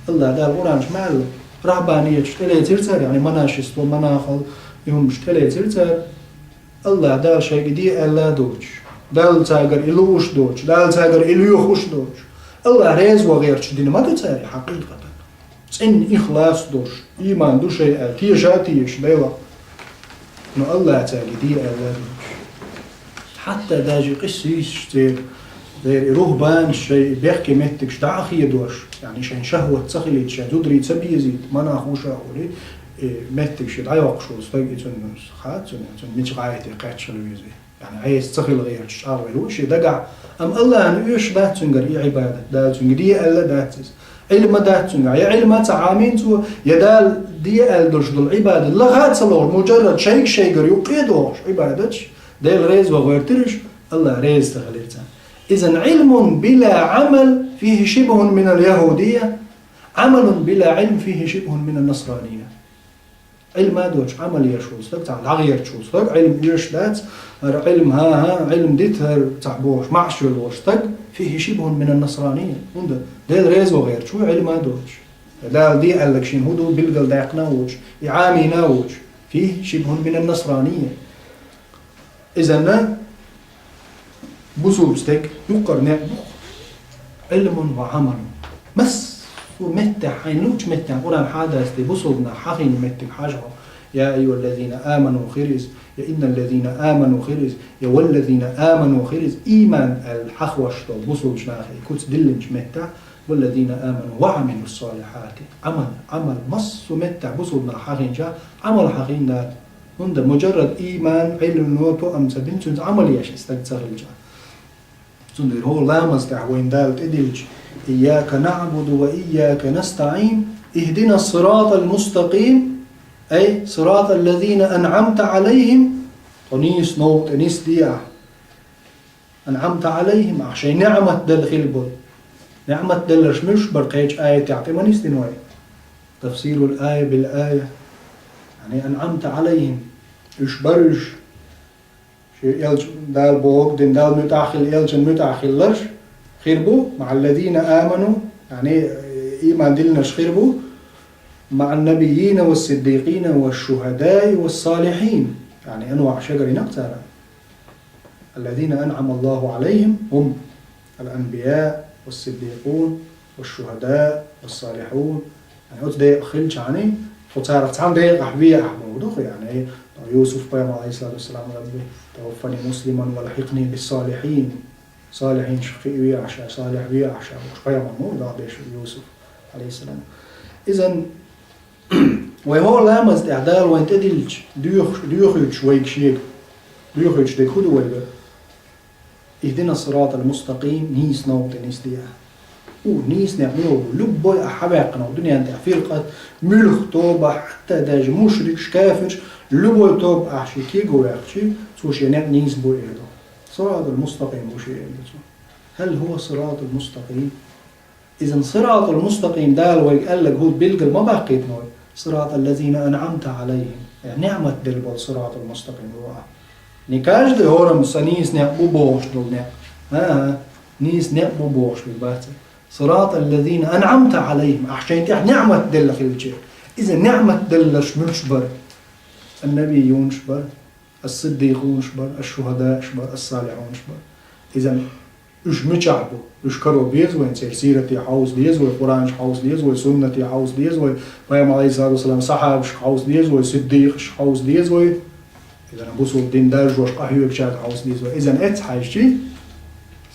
الله ده القرآن شمال رهبانية شتلي ترتر يعني مناشست ومناخل يوم شتلي ترتر الله ده شيء جديد الله دورش ده تاجر إلوش دورش ده تاجر إليوخش دورش الله ريز وغير شدين ما تتاري حقيقة إن إخلاص دورش إيمان دو شيء تيش ديوه إنه الله تاجي دي الله دورش حتى داجي قسيش زي رهبان شيء بيحكي متك شتاع أخي دوش يعني شين شهوة تسخلي تشا تدري تسبي يزيد ما ناخوش أقولي متك شيء ضايع وقشوز طيب يتنس خات يتن مش قاعد قاعد شلو يزي يعني عايز تسخل غير شعار ويروش دقع أم الله أنا إيش ده تنقر إيه عبادة ده تنقر دي ألا داتس علم ده تنقر يا علم تعامين تو يدال دي ألدرش دل عبادة لا غات صلور مجرد شيء قر يقيدوش عبادتش ده الريز وغيرترش الله ريز تغليرتان إذن علم بلا عمل فيه شبه من اليهودية عمل بلا علم فيه شبه من النصرانية علم دوش عمل يشوز لك تعال عغير تشوز لك علم يشلات علم علم ديتر تعبوش معش الوشتك فيه شبه من النصرانية ده الريز وغير شو علم دوش لا دي قال لك شين هدو بلقل دايق ناوش يعامي ناوش فيه شبه من النصرانية إذن بسوبستك يقرن علم وعمل مس ومتع حينوش متع قرآن حادث دي بسوبنا حقين متع حاجة يا أيها الذين آمنوا خرز يا إن الذين آمنوا خرز يا والذين آمنوا خرز إيمان الحخوش بسوب شناخي كنت دلنش متع والذين آمنوا وعملوا الصالحات عمل مس ومتع بسوبنا حقين جا عمل حقين دار هند مجرد إيمان علم نوتو أمس بنتون عمل يش استغفر جا تندر هو لامس دعوين دالت إديج إياك نعبد وإياك نستعين اهدنا الصراط المستقيم أي صراط الذين أنعمت عليهم ونيس نوت نيس ديع أنعمت عليهم عشان نعمة دل خلبل نعمة دل رشمش برقيج آية تعطي ما نيس دنوي تفسير الآية بالآية يعني أنعمت عليهم إيش برج يلج دال بوق دين دال متأخل يلجن متأخل لرش خيربو مع الذين آمنوا يعني إيمان دلناش خيربو مع النبيين والصديقين والشهداء والصالحين يعني أنواع شجر نقتر الذين أنعم الله عليهم هم الأنبياء والصديقون والشهداء والصالحون يعني قلت ده خلش عني فتعرف تعمل ده أحبية أحمود يعني يوسف بيام عليه الصلاة والسلام ربي توفني مسلما والحقني بالصالحين صالحين شخي ويعشى صالح ويعشى وش قيام مو دابش يوسف عليه السلام إذن وهو لامز إعدال وين تدلج ديوخيج شويك شيك ديوخيج ديك خدو ويبا اهدنا الصراط المستقيم نيس نوبت نيس ديا ونيس نعملو لبوي أحباقنا ودنيا انت فرقة ملخ توبة حتى داج مشرك كافر لبوي توب أحشي كي قويقشي سوشي نيس بوي إهدو صراط المستقيم بوشي إهدو هل هو صراط المستقيم؟ إذن صراط المستقيم دال ويقال لك هو بيلقل ما بقيت نوي صراط الذين أنعمت عليهم يعني نعمة دلبل صراط المستقيم هو نكاش دي هورم سنيس نعبو بوش دول نعم نيس نعبو بوش بالباتة صراط الذين أنعمت عليهم أحشين تح نعمة دل خلجي إذا نعمة دل شمل شبر النبيون شبر الصديقون شبر الشهداء شبر الصالحون شبر إذا إيش متشعبو إيش كرو بيز وين سير سيرتي حوز ديز والقرآن حوز ديز والسنة حوز ديز ويوم عليه الصلاة والسلام صحاب حوز ديز والصديق حوز ديز إذا نبصو الدين دارج وش قحيو بشاك حوز ديز إذا إتس حاجتي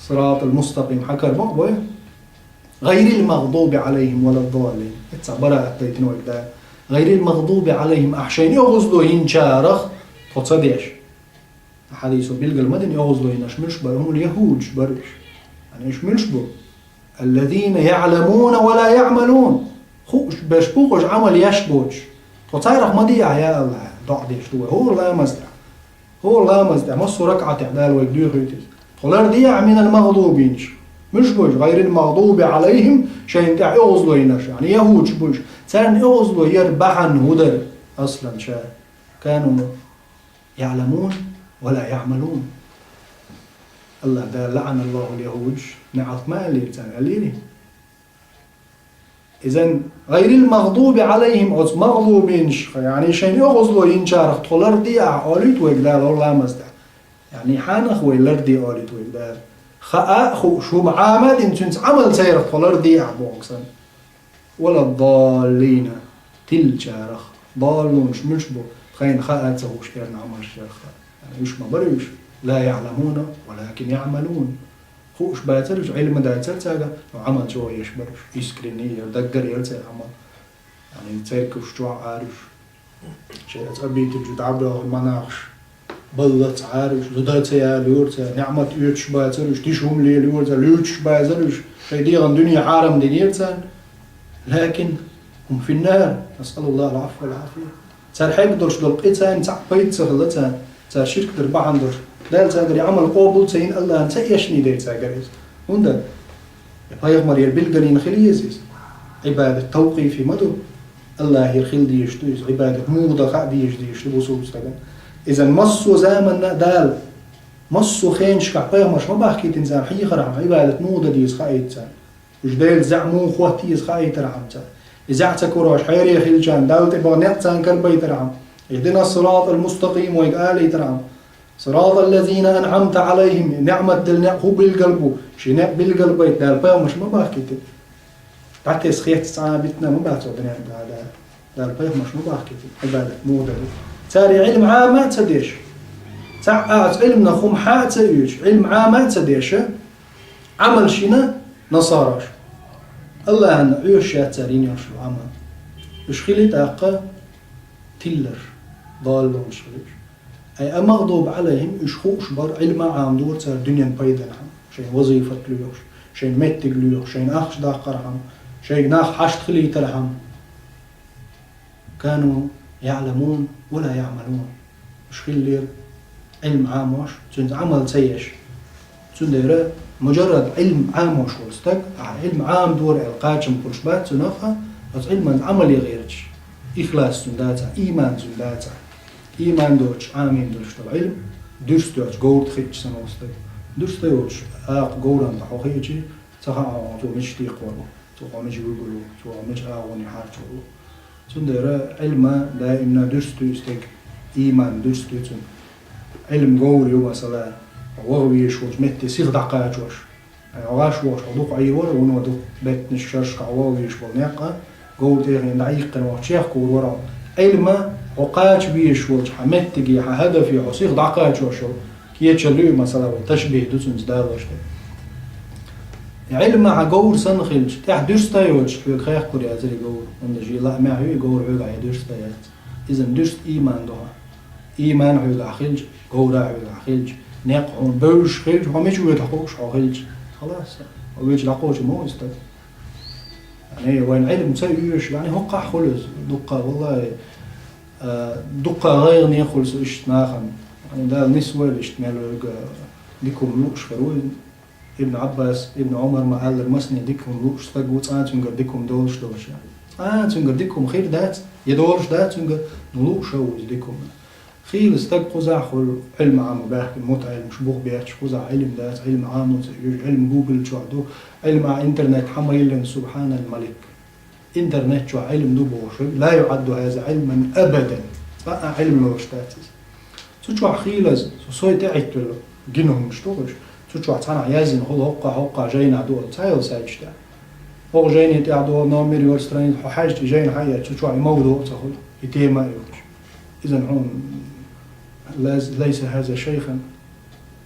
صراط المستقيم حكر مقبوي غير المغضوب عليهم ولا الضالين إتس عبارة أتيتنو إكدا غير المغضوب عليهم أحشين يغزلو ينشارخ تصديش حديثه بيلقى المدن يغزلو ينشمش برهم اليهود برش يعني يشملش بو الذين يعلمون ولا يعملون خوش بشبوش عمل يشبوش تصيرخ مديع يا الله ضعديش هو الله مزدع هو الله مزدع مصر ركعة تعدال ويقدو خيتز طلر ديع من المغضوبين مش بوش غير المغضوب عليهم شيء تاع يغزلو ينش يعني يهود شبوش سان يغزلو يربحن هدر أصلا شاء كانوا يعلمون ولا يعملون الله ده لعن الله اليهود نعط ما اللي قاليني إذن غير المغضوب عليهم أو مغضوبين يعني شيء يغزلو ينشارخ طولر دي أعاليت ويقدال الله مزدع يعني حانخ ويلردي أعاليت ويقدال خاء خو شو معامد انتنس عمل سيرخ طولر دي أعبوكسن ولا الضالين تلشارخ ضالون شمش بو خين خاء تسوش إرنا عمر الشيخ يعني يش ما بريش لا يعلمون ولكن يعملون خوش باترش علم داتر تاجا وعمل شو يشبرش يسكريني يدقر يرتاح عمل يعني تركش شو عارش شيء أبي تجد عبده المناقش بلت عارش زدت يا لورتا نعمة يوتش باترش تشوم لي لورتا لوتش باترش شيء دي عن دنيا عالم دنيرتان لكن هم في النار نسأل الله العفو والعافية صار حيقدرش دول قيتان تاع بيت سهلتان صار شرك دربا عندر لا تاجر يعمل قبول سين الله أنت يشني ده تاجريز هندا يبغى يربيل خليزيز عبادة توقيفي مدو الله يرخل ديش دويز عبادة موضة خا ديش بوصول استجا إذا مصو زمن دال مصو خينش كعبيه مش ما بحكي تنزل حي خرام عبادة موضة ديز خايتان جدال زعمو خواتيز خايت رحمتان إذا اعتكروش حيري خلجان دال تبغى نعتان كربي ترعم يهدنا الصراط المستقيم ويقالي ترعم صراط الذين أنعمت عليهم نعمة دل هو بالقلب شناء بالقلب دال بيو مش ما بحكي بعد سخيت صعبتنا ما بعد صدنا دال بيو مش ما بحكي عبادة موضة تاري علم عام ما تديش تعقات علمنا خم حاء تديش علم عام ما تديش عمل شنا نصارش الله أن عيوش تارين يرشو عمل يشخلي تاقى تلر ضالون شغلش أي مغضوب عليهم يشخوش بر علم عام دور تار دنيا بيدنهم شيء وظيفة ليوش شيء متق ليوش شيء أخش داقرهم شيء ناخ حشت خلي ترهم كانوا يعلمون ولا يعملون يشخلي علم عام وش تند عمل سيش تند مجرد علم عام وش ولستك علم عام دور القاجم كل شبات تنفها بس علم عملي غيرش إخلاص سنداتا إيمان سنداتا إيمان دوش آمين دوش طب علم دوش دوش قول تخيش سنوستك دوش دوش قولان تحوخيجي تخا تو مش تيقورو تو مش يقولو تو مش آغوني حارتو سندرا علم دائما دوش دوستك إيمان دوش دوشن علم قول يوم مثلا وغويش وش متى سيغ دقاج وش عواش وش عضوق عيور ونودو بيت نشرش كعواويش والنقة قول تيغي نعيق وشيخ كور ورا علم عقاج بيش وش حمتجي هدفي عصيغ دقاج وشو كي يتشلو مثلا تشبيه دوسن زدال وش علم مع جور سن خلج تح درست يوش في خير كوريا زي جور ونجي لا ما هو جور هو على درست يات إذا درست إيمان ده إيمان هو على خلج جور على خلج نقعون بوش خلج هم يجوا يتحقوش على خلج خلاص ويجي لقوش مو استد يعني وين علم تسويش يعني هو قح خلص دقة والله دقة غير نيخلص إيش ناخن يعني ده النسوة اللي اشتملوا ديكم لوش فروين ابن عباس ابن عمر ما قال المسني ديكم لوش تقوت تنقر ديكم دولش يعني تنقر ديكم خير دات يدولش دات تنقر نلوش شوز ديكم خير استقوا زاخل علم عام باهك المتعة المشبوه بيحش قزع علم دات علم عام علم جوجل شو عدو علم انترنت حميل سبحان الملك انترنت شو علم دوبوش لا يعد هذا علما ابدا علم لوش داتس شو خيلز سو تعيت له جنهم مشتوقش شو عطانا يازن هو جاينا دول تايل ساجدا هو جايني تعدو نامير يورسترين حاجة جاين حياة شو موضوع تقول يتيما يوش إذا هون ليس هذا شيخا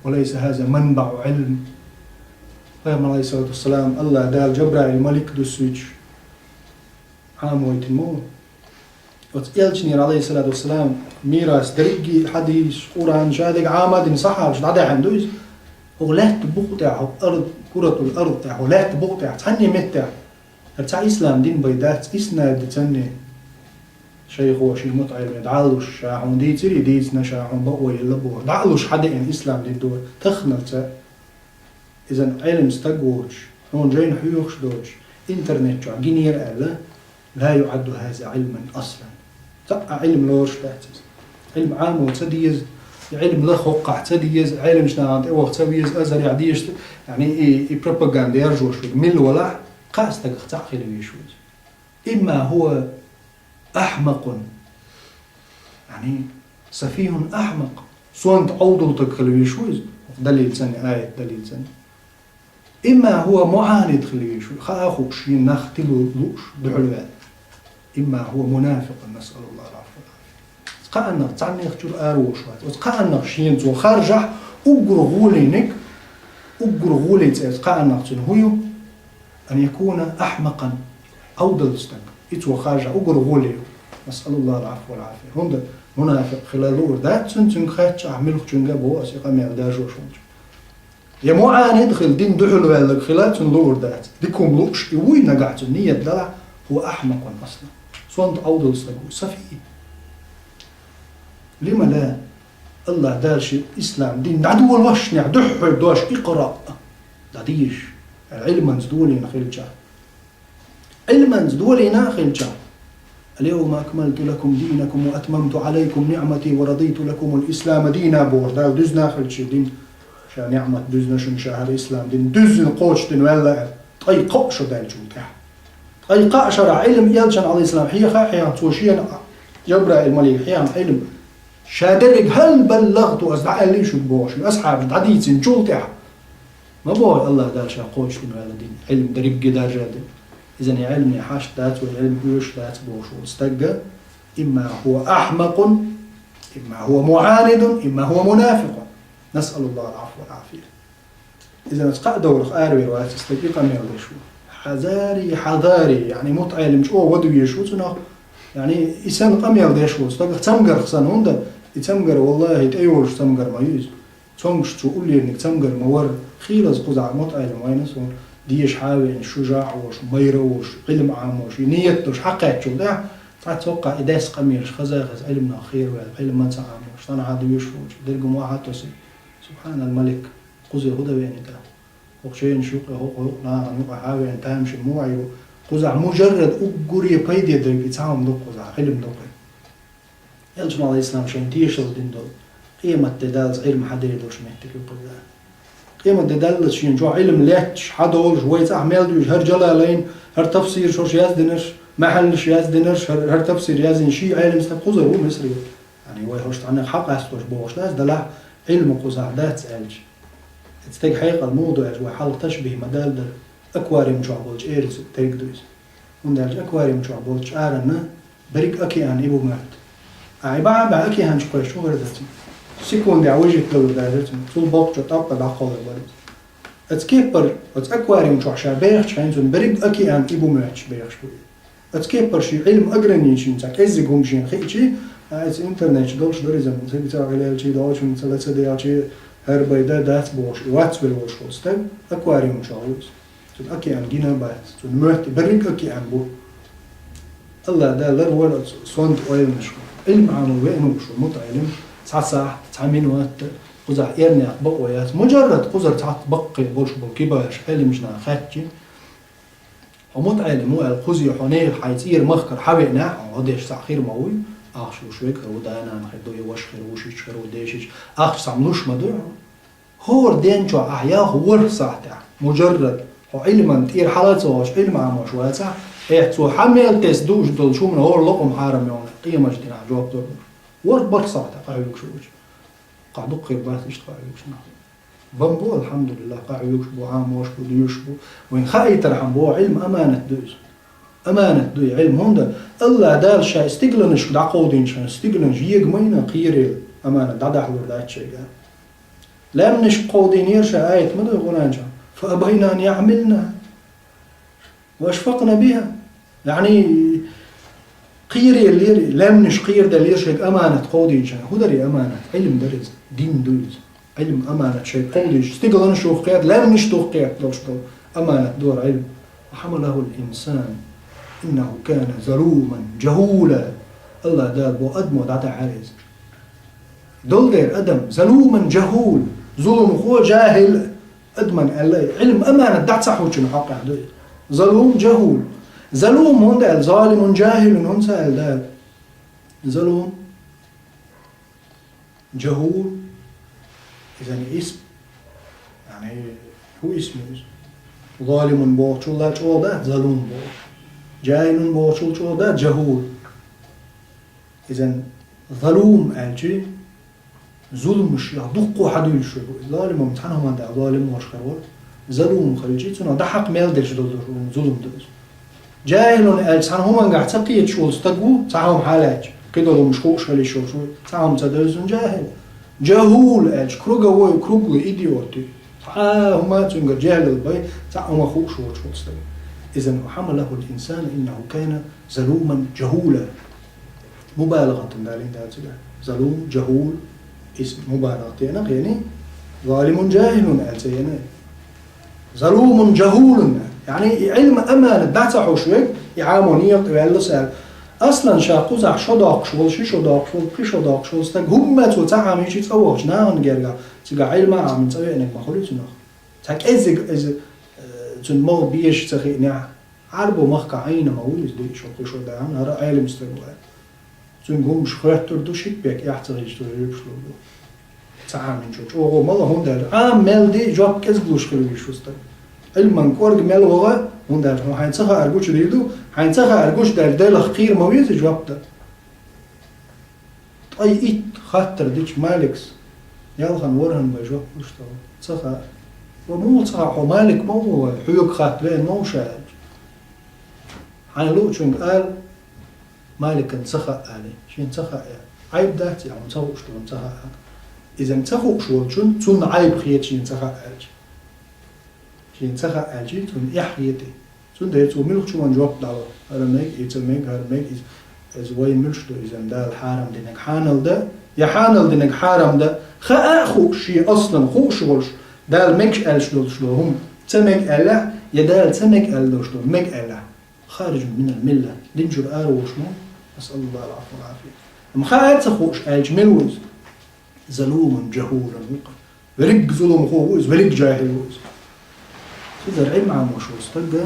وليس هذا منبع علم فهم عليه الصلاة والسلام الله دال جبرائيل الملك دو سويتش عام ويتمون وتقلتني عليه الصلاة والسلام ميراث درجي حديث قرآن شادق عامد صحة مش عادي عنده هو لا تبقطع الأرض كرة الأرض تاعه لا تبقطع تعني متى تاع إسلام دين بيدات إسناد تعني شيخ وشي مطعم دعلوش شاعون دي تري ديزنا شاعون بقوي اللبوه دعلوش حدا إن إسلام دين دول تخنل إذا علم استقوش هون جاين حيوخش دوش إنترنت شو جينير ألا لا يعد هذا علما أصلا تبقى علم لوش تحتز علم عام وتديز علم لخ وقع تديز علم شنان وقت تديز أزر يعديش يعني إيه بروباغندا يرجوش مل ولا قاس تقطع خلويشوز إما هو أحمق يعني سفيه أحمق سوانت عوضو تخلويشوز دليل سنة آية دليل سنة إما هو معاند خلويشوز خاخوك شين نختلو لوش دعوات إما هو منافق نسأل الله العافية قانا تعني خجر آروش وقانا شين تو خارجح أقرغولينك أقرغولي تأس قانا هو أن يكون أحمقا أو دلستك إتو خارجح أقرغولي نسأل الله العافية والعافية هند منافق خلال لور ذات سنتن خاتش أعمل خجنجا بو أسيقا ميعداج وشونج يا معاند خل دين دحل بالك خلال تنلور ذات ديكم لوش يوي نقعت النية دلع هو أحمق أصلا صنت أو دلستك سفيه لما لا الله دارش إسلام دين دعدو الوشنع دحر دوش إقرأ داديش علما زدولي نخلجا علما زدولي نخلجا اليوم أكملت لكم دينكم وأتممت عليكم نعمتي ورضيت لكم الإسلام دينا بور داو دوز نخلج دين شا نعمة دوز نشن شهر إسلام دين دوز نقوش دين ولا طيقا شو دال جوتها طيقا شرع علم يلجن عليه السلام هي خاحيان توشيا جبرائيل الملك حيان علم شادرك هل بلغت أصدع لي شو بوش أصحاب عديد نشوتها ما بوه الله دار شا قوش دين ولا دين علم دريب جدا جادي إذن علم حاش ذات والعلم يوش ذات بوش واستقى إما هو أحمق إما هو معاند إما هو منافق نسأل الله العفو والعافية إذا نتقع دور آروي روايات استقيقا من يشو حذاري يعني متعلم شو ودو يشو يعني إسان قم يشو استقى تمقر خسان هندا يتمقر والله يتأيوش تمقر ما يوز تمقش تقول لي إنك تمقر مور خيلز قزع متعلم وينسون ديش حاوي شجاع وش ميرة وش علم عام وش نية وش حقيقة شو ده تتوقع إداس قميش خزاخز علمنا خير وعلم ما تعام وش طنا عادي يشوش درجم واحد تسي سبحان الملك قزي هذا بين ده وشين شوق هو نا نوع حاوي أن تامش موعي قزع مجرد أجري بيدي درج يتعامل دو قزع علم دو يلجم على الإسلام شين تيشل دين دول قيمة تدالز علم حدا يدوش مهتك يقول قيمة دلالة شين جو علم لاتش حدول جويت أعمال دوش هر جلالين هر تفسير شوش يازدنش محلش يازدنش هر تفسير يازن شي علم استقوزر هو مصري يعني هو هوشت عنك حق أستوش بوش لاز دلع علم قزع دات سألج تستيق حقيقة الموضوع جوا حال تشبه مدال در أكواريم جعبولج إيرز تريك دوز وندالج أكواريم جعبولج آرنا بريك أكي عن إبو مرد عبا أكي عن شكوى شو غردتي سيكون دي عوجت لو دارتهم طول باقجة طابقة دعقال البرد أتكبر أتأكواري شو عشان بيخش عندهم بريق أكي أن إبو ماتش بيخش بوي أتكبر شيء علم أجرني شيء تاك إزيكم شيء خيشي از إنترنت دولش داری زمان سعی تعالی چی داشت من ثلاثة دیا چی هر بیدا دست باش وقت بلوش خواستم أكواريوم شاوز تون أكي أن جينا بعد تون مرت بريق أكي أن بو الله ده لر ولا صند أيل مشو علم عنو وينو شو متعلم صح تعمين وقت قزع إيرني بقويات مجرد قزر تعت بقي بوش بكيباش علم مش ناخدش ومتعلم هو القزي حنير حيصير مخكر حبينا هذاش تأخير موي شو شويك ودانا نخدو يوش خير وشيش خير وديشش ساملوش مدوع هو دين شو أحياه هو صح تاع مجرد علما تير حالات واش علم عماش واسع تو حمل تسدوش دول شو من هو لقم حارم يوم قيمة جدنا جواب دور ورد بر صح تاع قاعد يكشوش قاعد قير بس إيش قاعد يكشنا بمبو الحمد لله قاعد يكشبو عام واش بده يشبو وين خاي ترحم بو علم أمانة دوز أمانة دوي علم هوندا الله دال شيء استقلنش دعقودين شان استقلنش يجمعنا قيري أمانة دع حلور دات شيء لم نش قودين يرشا آية ماذا يقولون فأبينا أن يعملنا وأشفقنا بها يعني قيري اللي لم نش قير دال يرشا أمانة قودين شان هو دري أمانة علم درز دين دوز علم أمانة شيء قوديش استقلنش وقياد لم نش توقياد لوش أمانة دور علم وحمله الإنسان إنه كان ظلوما جهولا الله دال بو أدمو دعتا عارز دول غير أدم ظلوما جهول ظلم هو جاهل أدمن الله علم أمانة دعت صحوش محقع ظلوم جهول ظلوم هون دال ظالم جاهل هون سأل دال ظلوم جهول إذن اسم يعني هو اسمه ظالم بوشو لا ده ظلوم بو جاهل بوشو ده جهول إذن ظلوم ألجي ظلم مش يدقوا حد يشوف ظالم ومتحنهم عند ظالم واشكروا ظلوم خليجي تنا ده حق مال درج ظلم درج جاهل ألجسانهم عن قاعد تقية شو استجوا تعهم حالات كده لو مش خوش خلي شو تعهم تدرسون جاهل جهول ألج كروجا كروجا إيديوتي هما تنقل جاهل البي تعهم خوش شو استجوا إذن وحمله الإنسان إنه كان ظلوما جهولا مبالغة دالين داتلا ظلوم جهول اسم مبالغة يعني ظالم جاهل ألتينا ظلوم جهول يعني علم أمانة دعتا حوشوك يعامونية ويالله سأل أصلا شاقوزع شداق شول شي شداق شول قي شداق شول استاق هم توتعام يشي تأوغش ناهن جرقا تقع علم عامن تأوي إنك مخولي تنخ تاك إذ تنمو بيش تخي نع عربو مخكا عين موليز دي شو قي شداعان هرا علم استقوال تنقوم شخرات تردو شيك بيك يحتغيش تردو بشلو تعامل شوش أوغو مالا هون دار عام مال دي جواب كزبلوش خلوي شوستر علمان كورج مال وغا هون دار هون حينتخا أرجوش ريدو حينتخا أرجوش دار دايل خير مويز جواب دار أي إيت خاطر ديش مالكس يالخن ورهن بجواب مشتغل تخا ومو تخا حو مالك مو حيوك خاطرين مو شاهد حين لو شون قال مالك انتخا علي شين تخا عيب داتي عم تسوق شو انتخا إذا انتخوا شو شون تون عيب خيط شين انتخا علي شين انتخا علي تون إحيتي تون ده تو ملك شو من جواب دالو هذا ميك يتميك هذا ميك إز وين ملش ده إذا ده الحرام دينك حانل ده يا حانل دينك حرام ده خا أخو شيء أصلا خو شغلش ده الميكش ألش دول شلو هم تميك أله يدال تميك أل دوش دول ميك أله خارج من الملة دينجر أروش مو أسأل الله العفو والعافية مخاعد تخوش ألج ملوز ظلوم جهولا ورق ظلم خوز ورق جاهل وز تذر علم عام وشوز تلقى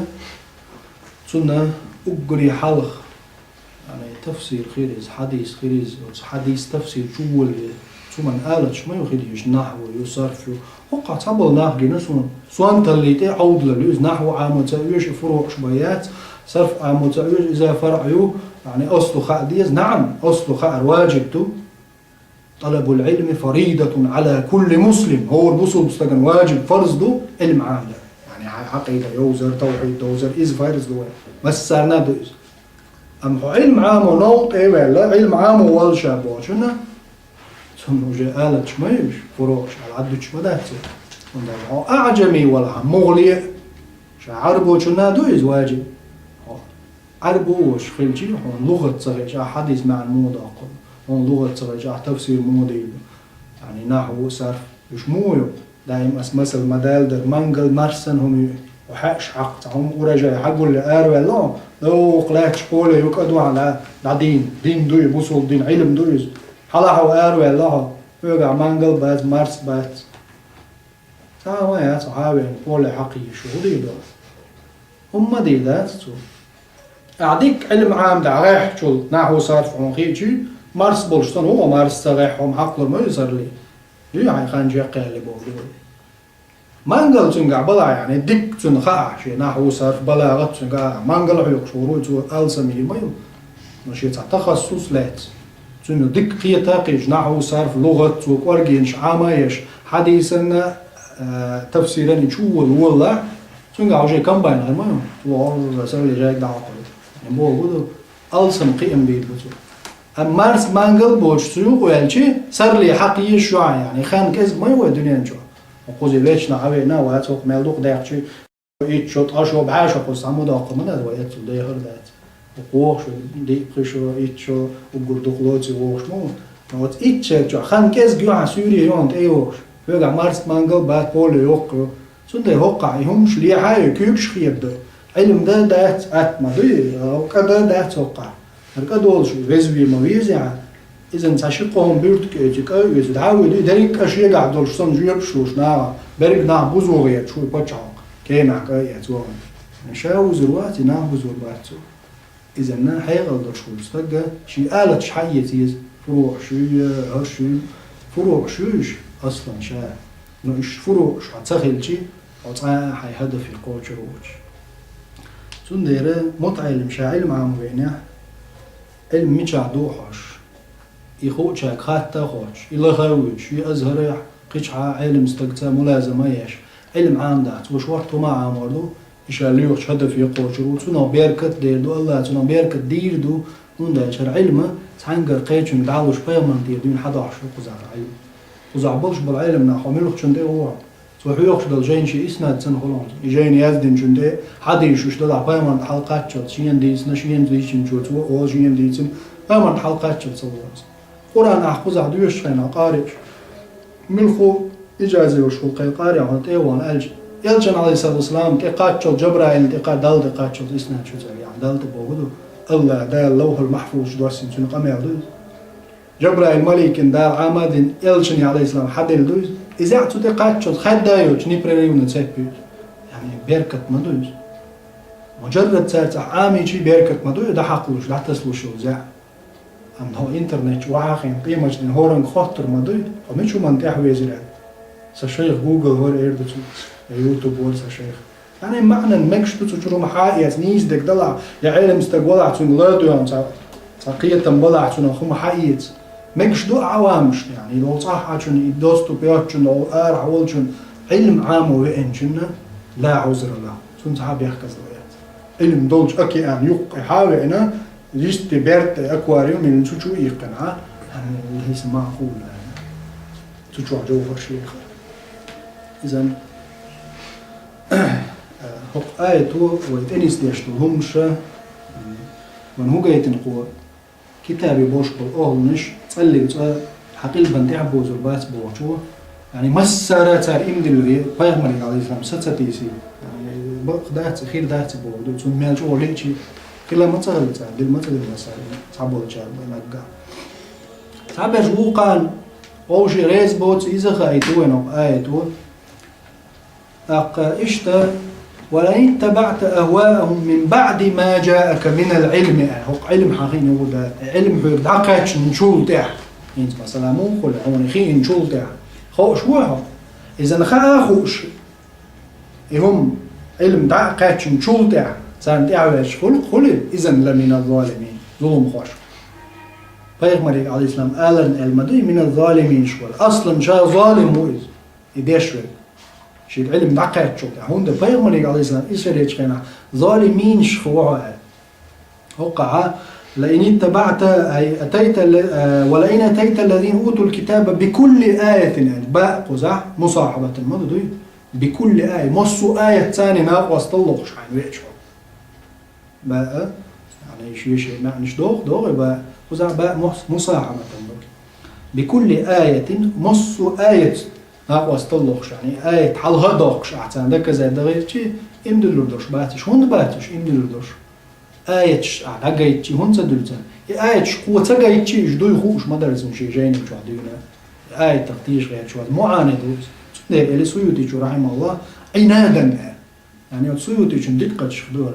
سنة أقري حلق يعني تفسير خيرز حديث خيرز حديث تفسير شو اللي شو من قالتش ما يخليش نحو يصرف وقع تبل نحو نسون سوان تليتي عود لليوز نحو عام تأويش فروع شبيات صرف عام تأويش إذا فرعيو يعني أصل خاء نعم أصل خاء واجبته طلب العلم فريضة على كل مسلم هو البصل بستجن واجب فرض ده علم عام يعني عقيدة يوزر توحيد يوزر إز فارس ده بس صارنا ده إز أم علم عام ونوط إيه ولا علم عام وول شاب وشنا ثم جاء آلة شمايش فروش على عدد شمدات أعجمي ولا مغلي عربو شنا دويز واجب عربو وش خلشي هون لغة صغيرة حديث مع الموضة هون لغة صغيرة تفسير موديل يعني نحو صرف مش مويو دايم مثل مدال در منقل مرسن هم وحاش عقد هم ورجع حقول لأروي الله لو قلاتش قولي يقعدوا على دين دوي بوصل دين علم دويز حلاها وأروي الله يقع منقل بات مرس بات ما يا صحابي قولي حقيقي شو دي دول هم دي ذات أعديك علم عام دا رايح شو نحو صرف عنقيتي مارس بولشتون هو مارس تغيحهم عقل ما يصير لي يعني خانجي قالي بولدول مانقل تنقع بلا يعني ديك تنخاع شي نحو صرف بلاغة تنقع مانقل حيوك شورو تو ألسمي ما يوم ماشي تخصص لات تنو ديك قيتاقيش نحو صرف لغة وقرقينش عامايش حديثا تفسيرا شو والله تنقع وجه كم باين المهم والله سوي جايك دعوة يعني بو بودو ألسم قيم بيت بتو أم مارس مانقل بوش سيوق ويالشي صار لي حقيقي شوع يعني خان كذب ما هو الدنيا نشوع وقوزي بيشنا عوينا وهاتوق ميلدوق دايقشي إيت شوط أشو بعاش وقوز عمو داقة من هذا وياتو دايهر دات وقوش ديقشو إيت شو وقردوق لوتي ووش مو وات إيت شو خان كذب يوع سوريا يوند أيوش ويقع مارس مانقل بات بولي يوقو سنده هوقع يهمش ليه حاجة كيوكش خيب ده علم ده دات أتما دي أو كده دات هوقع هركا دول شو غزبي مويز يعني إذا تشقهم بيرتك إيجيك أو إذا دعوي دي داريك أشياء قاعد دول شو جيب شوش نا بريك نا بوزوغيات شو بتشعق كينا كايات وان نشاو زرواتي نا بوزور باتو إذا نا حيغل دول شو استقى شي آلة شحيتيز فروع شو فروع شوش أصلا شا نوش فروع شو هتسخل شي أو تعا حي هدف يقول شروج سنديرة متعلم شاعل مع مغينة علم ميشا دوحش يخوش خاطة خوش إلا خوش يأزهر قشعة علم استقتا ملازمة يش علم عام دات وش وقته ما عامردو يشاليوش هدف يقول شروج سنو بيركت دير دو الله سنو بيركت دير دو نوندا شر علمه تعنقر قيتشن دعوش بيمن دير دون 11 قزار علم وزعبلش بالعلم ناخو ملوخ شندي هو وحيوخش دل جين شي إسناد سن هولند يجين يزدن شندي حدا يشوش دل عبايمن حلقات شد شين ديسنا شين ديشن شوت و شين ديسن بايمن حلقات شد صورت قرآن أحفظ عدوش خينا قارئ ملخو إجازة وشو قارئ عن تيوان ألجن عليه الصلاة والسلام تقات شد جبرائيل تقات دل تقات شد إسناد شو زي يعني دل تبوغدو الله دا اللوح المحفوظ دوسين سنو قمي عدوز جبرائيل ملك دار عماد إلشني عليه السلام حد الدوز إذا أعطوا قاتشوت خد دايوش نيبريون تسبيوش يعني بيركت مدوز مجرد ساعة عامي شي بيركت مدوز ده حقلوش لا تسلوش وزع أم هو إنترنت وعاقين قيمة جدين هورن خطر مدوز ومشو منتح ويزرع سشيخ جوجل هور إيردتو يوتيوب هور سشيخ يعني معنى المكش تشرو محايات نيز دك دلع يا علم استقبلع تون لادو يعني ساقية تنبلع تون أخو محايات مكش دو عوامش يعني لو صح عشان يدوستو بياتشن أو أولشن علم عام وإنشنا لا عذر له سون صحاب يحكي زويات علم دولش أكي أن يقع حاوي أنا جست بيرت أكواريوم من شو يقنع يعني اللي هي معقول يعني شو عجوه الشيخ إذن حق آيته ويتنس ديشتهمش من هو جاي تنقول كتابي بوش بالأهلنش تصلي حقيل بنتي عبوز الباس بوشوا يعني مسارة تار إمدلري بايغمري عليه السلام ستاتيسي يعني بقدات خير دات بودو تون مال جو ليتشي كلا ما تصل تار دل ما تدل مسار تعبول جار بنقع تعبر وقال أو شي ريز بوت إذا خايتو إنه آيتو إشتا ولئن تبعت أهواءهم من بعد ما جاءك من العلم هو علم حقيقي هو ده علم حيرد عقاش نشول تاع انت مثلا مو كل هون خي نشول تاع خوش وها إذا خا خوش هم علم عقاش نشول تاع سان تعرفش خل إذا لمن الظالمين ظلم خوش پیغمبر عليه السلام آلن المدي من الظالمين شوال أصلا شا ظالم هو يدشر شيء علم دقيق شو هون ده پیغمبر عليه السلام إيش كنا ظالمين شخوعه وقع لئن اتبعت أي أتيت ولئن أتيت الذين أوتوا الكتاب بكل آية باء قزح مصاحبة المدد بكل آية مصو آية ثانية ناقص طلقش عن ويتشو بقى يعني شيء معنيش دوغ يبقى وزع بقى مصاحبة بكل آية مصو آية ناقص طلقش يعني آية حلها دوغش أحسن ده كذا ده غير شيء إمدلوردوش باتش هون باتش إمدلوردوش آية على جايتشي هون تدلتها آية قوة تجايتشي جدو يخوش ما درس من شيء جايين مش عدينا آية تقديش غير شو معاند ده اللي سويتي شو رحمه الله عنادا يعني سويتي شو دقة شدور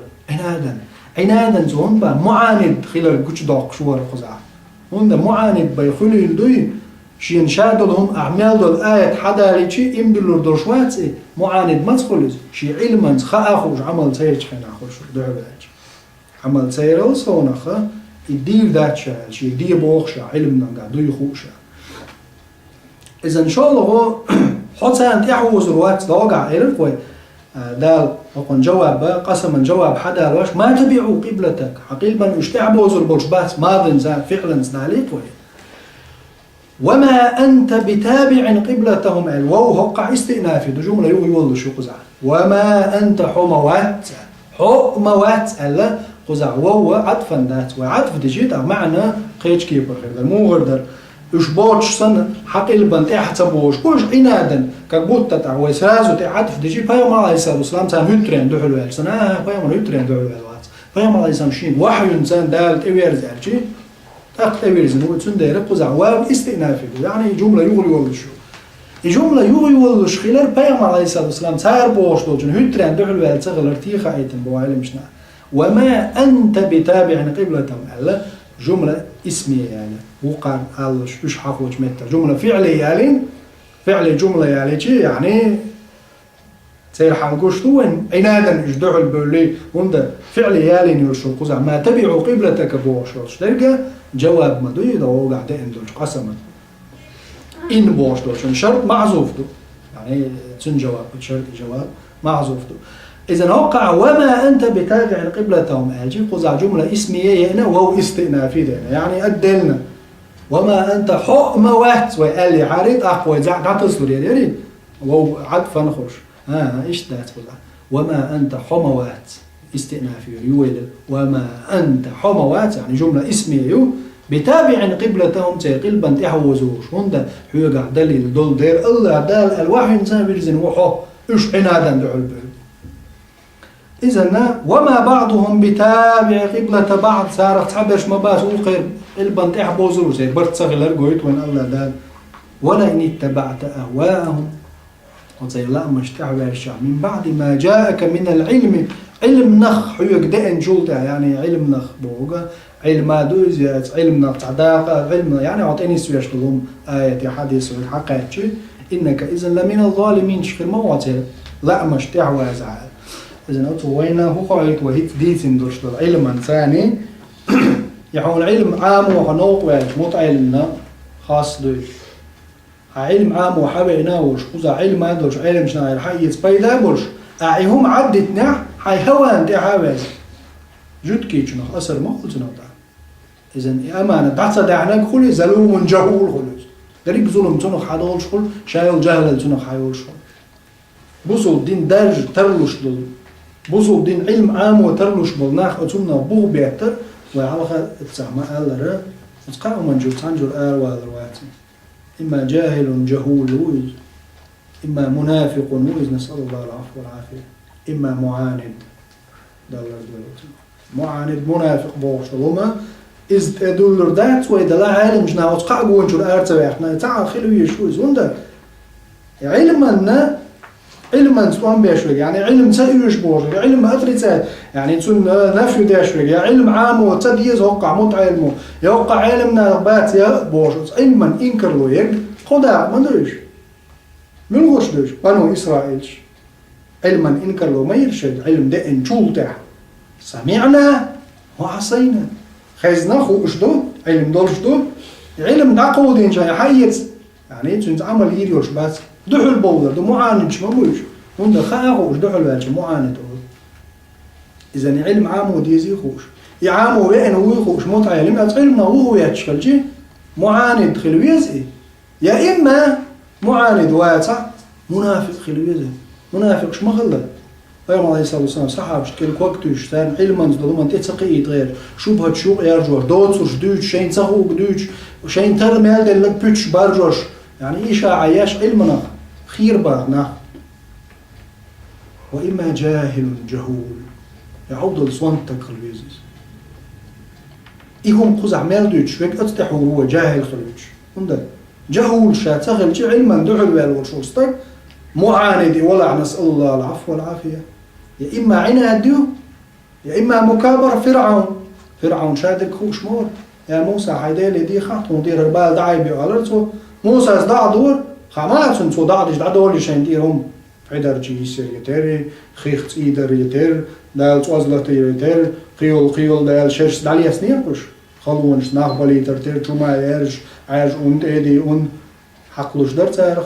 عنادا زون با معاند خلال كوش داق شو ورا خزع هون ده معاند بيخلي الدوي شين شادلهم أعمال دول آية حدا ليشي إمدلور دوشوات معاند ما تخلص شي علما خاخوش عمل سير خنا خوش دعوة عمل سير صونا خا يدير ذات شيء يدير بوخشة علمنا قاعدو يخوشة إذا إن شاء الله هو حتى أنت يحوز الوقت ضاقع عرف دال وقن جواب قسما جواب حدا الوش ما تبعوا قبلتك حقيقا اشتعبوز البوشبات ماض فعلا سناليك وما أنت بتابع قبلتهم الواو وقع استئنافي دو جملة يقول شو قزع وما أنت حموات ألا قزع واو عطفا ذات وعطف دجيت معنى قيش كيبر مو غردر إشباطش سنة حقيقا تحتبوش كوش عنادا كبوت تتع ويسازو تعطف دجي فيوم الله يسال وسلام تام هترين دحلو السنة فيوم هترين دحلو الوات فيوم الله يسام شين وحي إنسان دال تبيرز أرجي تاق تبيرز نو تسندير قزع واو استئنافي يعني جملة يغلي والشو الجملة يغلي والش خلال فيوم الله يسال وسلام تار بوش دوجن هترين دحلو التغل ارتيخا ايتم بوعلم شنا وما أنت بتابع قبلتهم ألا جملة اسمية يعني وقع الله شوش حافوش متر جملة فعلية يعني فعل جملة يعني شيء يعني سير حنقوش توين عنادا يجدعوا البولي وند فعلية يعني يرشو قزع ما تبعوا قبلتك بوشوش تلقى جواب مدوي ده وقع ده اندوش قسما إن بوشوش شرط معزوف دو يعني تن جواب شرط جواب معزوف دو إذا وقع وما أنت بتابع قبلتهم أجي قزع جملة اسمية هنا وهو استئنافي يعني أدلنا وما أنت حموات وقال لي عريض أقوى زعق تصدر يعني وهو عطفا نخرج إيش ده قزع وما أنت حموات استئنافي يولد وما أنت حموات يعني جملة اسمية بتابع قبلتهم قلبا تحوزوش هندا حيوقع دليل دول دير الله دال الواحد إنسان بيرزن وحو إيش عنادا دعو إذن وما بعضهم بتابع قبلة بعض سارت حبش مباس وقير قلبا تحبوزو زي برت صغير قويت وين الله دال ولا إن اتبعت أهواءهم وزي لا مش تعبع الشعب من بعد ما جاءك من العلم علم نخ حيوك دائن جولتها يعني علم نخ بوغا علم دوزيات علم نخ تعداقة علم يعني عطيني سويش لهم آية حديث والحقات إنك إذن لمن الظالمين شكل مواتر لا مش تعبع زعال إذن أتوينا هو قاعد وهيت ديتين دوش علما ثاني يحول علم عام وحنوق وعلش موت علمنا خاص دوش علم عام وحبينا وش خذ علم دوش علم شنا الحي سبيدا بوش أعيهم عدتنا حي هوان تحاول جد كيشنا أثر ما قلت نوتا إذن أمانة تعصى دعنا كل زلوم جهول خلص قريب ظلم تنو حدول شغل شايل جهل تنو حيول شغل بوصل دين درج ترلوش دول بوصل دين علم عام وترلوش بالناخ أتمنى بوغ بيعتر وعلى التسامة قال له اتقاء من جو تنجر والرواتي إما جاهل جهول ويز إما منافق ويز نسأل الله العفو والعافية إما معاند معاند منافق بوغش وما إذ تدولر دات وإذا لا عالم جنا اتقاء جوانجر أرتوى إحنا تعال خلو يشوز وندا علما سوان بيشوك يعني علم سائلوش بوشك علم أثري يعني تسون نفي ديشوك يعني علم عام وتديز وقع موت علمه يوقع علمنا بات يا بوشك علما إنكر له يك خدا ما ندريش من غش دوش بنو إسرائيلش علما إنكر له ما يرشد علم ده إنجول تاع سمعنا وعصينا خزنا خو اشدو علم دول اشدو علم داقو دين جاي حيث يعني تسون عمل يريوش بس دحل بولر دو معاند شو مبوش هون خاغوش دحل بالش معاند إذا علم عام وديزي خوش يعام وين هو خوش موت علم علمنا هو يتشكل جي معاند خلويزي يا إما معاند واسع منافق خلويزي منافقش مغلى بيوم عليه الصلاة والسلام صحابش كل وقتش ثان علما ظلما تتقيد غير شبهة شوق يرجور دوتش دوتش شين صهوق دوتش وشين تر مال دل بيتش برجوش يعني إيش عياش علمنا خير بارنا وإما جاهل جهول يعود الصوانتك خلويزيز إيهم قزع مال دوتش ويك أتتحوا هو جاهل خلويش هندا جهول شات سغل جي علما دعل والشوستك معاندي ولا نسأل الله العفو والعافية يا إما عناديو يا إما مكابر فرعون شادك خوش مور يا موسى حيدالي دي خاطر ندير البال داعي بيقالرتو موسى ازدع دور خمات سنسو دعدش دع دور لشان ديرهم عدر جيسر يتر خيخت إيدر يتر دال توازلت يتر قيول دال شش دالي سنيركش خلونش ناخبالي ترتر شما يرج عاج ايدي حقلوش در تارخ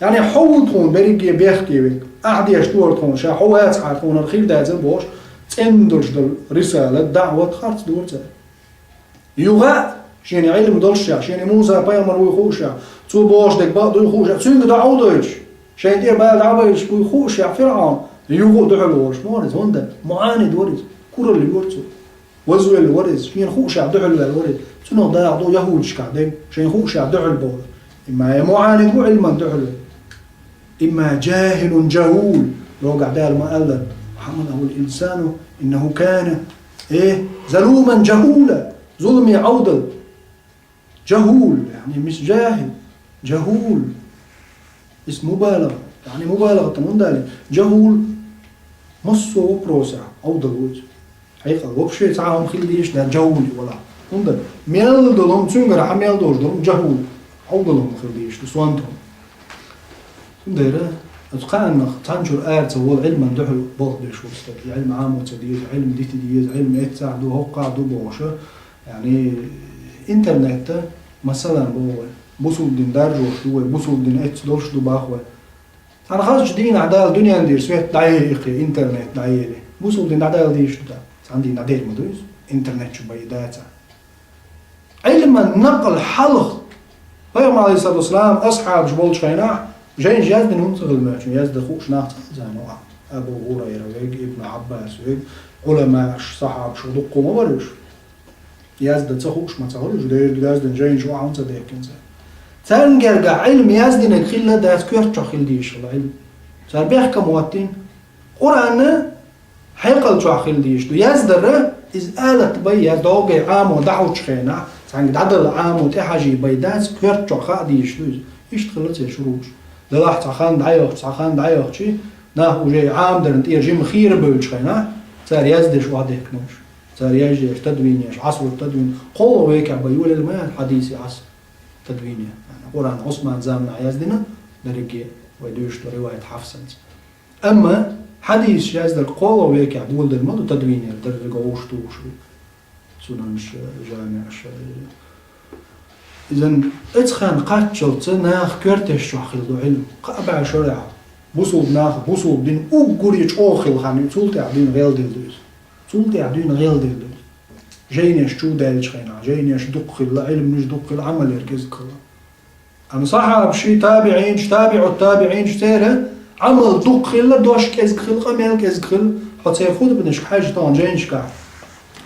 يعني حوضون بريجي بيحكي بك أحد يشتورتون شا حوات حاتون الخير دازل بوش تندرج الرسالة دعوة خارج دور تارخ يوغا شيني علم دولشا شيني موسى بيامر ويخوشا تو بوش دك بعض ويخوشا تسنج دعودش شين دير بعد عبايش ويخوشا فرعون يوغو دعلوش مورز هوندا معاند ورز كل اللي يورتو وزو اللي ورز شين خوشا دعل الورز تنو داعدو يهودش كعدين شين خوشا دعل بول إما معاند وعلما دعل إما جاهل جهول لو قعدال ما قال حمله الإنسان إنه كان ظلوما جهولا ظلم يعودل جهول يعني مش جاهل جهول اسم مبالغة يعني مبالغة من ذلك جهول مصو وبروسع عودل وجه حقيقة وبشي تعاهم خليش ده جهولي ولا من ذلك ميل دلهم تنقر حميل دلهم جهول عودلهم خليش تسوانتهم من ذلك أتقان تنشر آرت هو علم دحل بوض شو استك علم عام وتدير علم ديتدير علم إتساعدو هو قاعدو بوشة يعني إنترنت مثلا بوصل دين درجة شو بوصل دين إتس دولش دو باخوة أنا خلاص جدين عدال دنيا ندير سويت دعيقي إنترنت دعيقي بوصل دين عدال ديش ده عندي نادير مدرس إنترنت شو بيداتا علم النقل حلق بيوم عليه الصلاة والسلام أصحاب جبول شيناع جاين جاز دين هم صغل ماشي جاز دخوش ناقص زانوا أبو هريرة ويك ابن عباس ويك علماء صحاب شو دقوا ما بريش يازد تخوش ما تخوش ده يازد جاين شو عم تصدق كنزا تنجرجع علم يازد نخيل ده كيرت خيل ديش العلم صار بيحكي مواتين قرآن حيقل شو خيل ديش ده يازد الر إز آلت بي يازد أوجي عام ودعوت شخينا تانج عدل عام وتحاجي بيدات كيرت شو خا ديش ده إيش تخلص شروج ده راح تخان دعيق شي نه وجي عام ده نتيجة جيم خير بيوت شخينا صار يازد شو عده كنوش صار يجي تدوينيش عصر التدوين قوة ويك بيقول الماء الحديثي عصر تدوينية يعني قرآن عثمان زامن عيازدنا درجة ويدوش رواية حفصنت أما حديث جاز القوة ويك بقول الماء تدوينية درجة وشتو وشو سننش جامعش إذن اتخان قاتشلت ناخ كرتش شو خلدو علم قابع شرع بوصل ناخ بوصل دين أوغوريش أوخل خاني تولت عدين غيل دلدوز تولت عدين غيل دلدوز جاينيش شو دالش خينا جاينيش دقل علم مش دقل عمل يركز كلا أنا صاحب شي تابعوا التابعين شتيره عمل دقل دوش كز خل قميل كز خل حتى ياخد بنش حاجة طان جاينش كا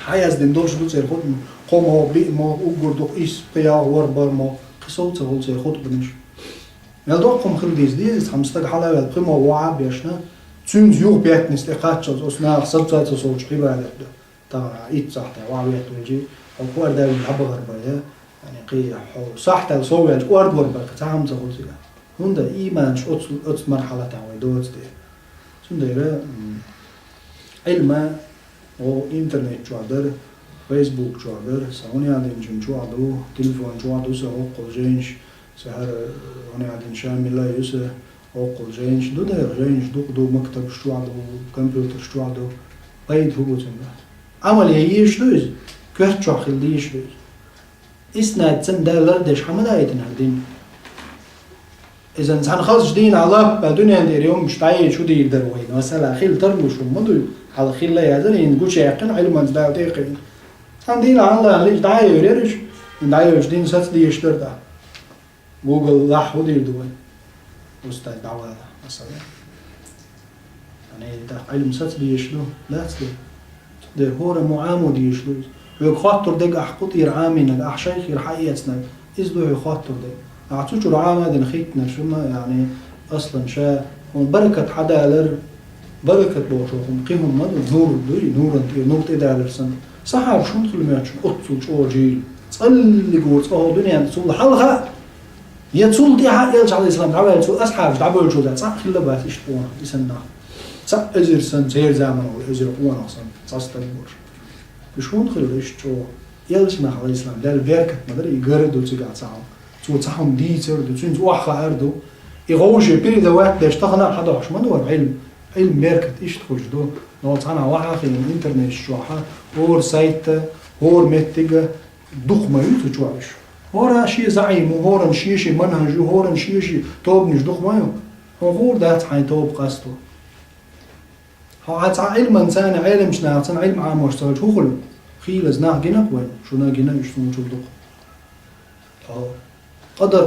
حياز دين دولش دو تياخد قوم هو بي ما أوغور دو إس بيا وربر ما قصوت هو تياخد بنش يلدوقهم خل ديز همستق حلا القمة وعب يشنا تونز يوغ بيت نستقات شوز أسنا خسرت تصوج حبا على تا إيد صح تا وعبيت ويجي أو كوار دا يلعب غربايا يعني قي صح تا صوي الأرض وربا كتاهم زغول زيلا هوندا إيمانش أتس مرحلة تعوي دوت دي سنديرا علما أو إنترنت جوادر فيسبوك جوادر سوني عادين جن جوادو تلفون جوادو سهو قلجينش سهر هوني عادين شامل لا يسه أو قلجينش دو داير جينش دو مكتب جوادو كمبيوتر جوادو بيد هو تنبه عمل يعيش دوز كرت شو خليش دوز إسناد تن دا لردش حمدا يتن هالدين إذا إنسان خاص دين على الدنيا ندير يوم مش تعيش شو دير دروين مثلا خيل تربوش ومدو على خيل لا يزال نقول شيء يقين علم أنت دا تيقين عن دين الله ليش دعاية يريش دعاية دين سات دي يشتر دا جوجل لاح ودير دوين وستاي دعوة مثلا يعني ده علم سات ديشلو لا تسلي ده هو معامو ديشلو ويخاطر دق أحقطير عامين أحشيخ حقيقتنا إزدو يخاطر دق أعطوش العامة دي نخيتنا شما يعني أصلا شا بركة حدا لر بركة بوشوهم قيمهم مدو نور تيدا لرسن صحاب شو كلمات شو أطول شو جيل تصلي قوت دنيا تصل حلقة يتصل دي حق يلش على الإسلام تعبوا يتصل أصحاب تعبوا شو ده صح كله بس يشتونا يسنا صح أزر سن سير زمان أو أزر قونا أصلا تصل بوش بشون خلوا يشتوا يلش ما على الإسلام ده البركة ما دري يجردوا تيجا تصاهم تصاهم دي تردو تنز واحد أردو يغوش يبير دوات ده اشتغلنا حدا وش ما دور علم بركة إيش تخرج دو لو تصنع واحد في الإنترنت شوحة هور سايت هور متجة ضخمة يتجوعش هورا شيء زعيم وهورا شيء منهج وهورا شيء توب مش ضخمة هور ده حي توب قصته هات علم إنسان علم شنا عن علم عام واشتغل شو خل خيل زنا جنا وين شو نا جنا يشتون شو ضخ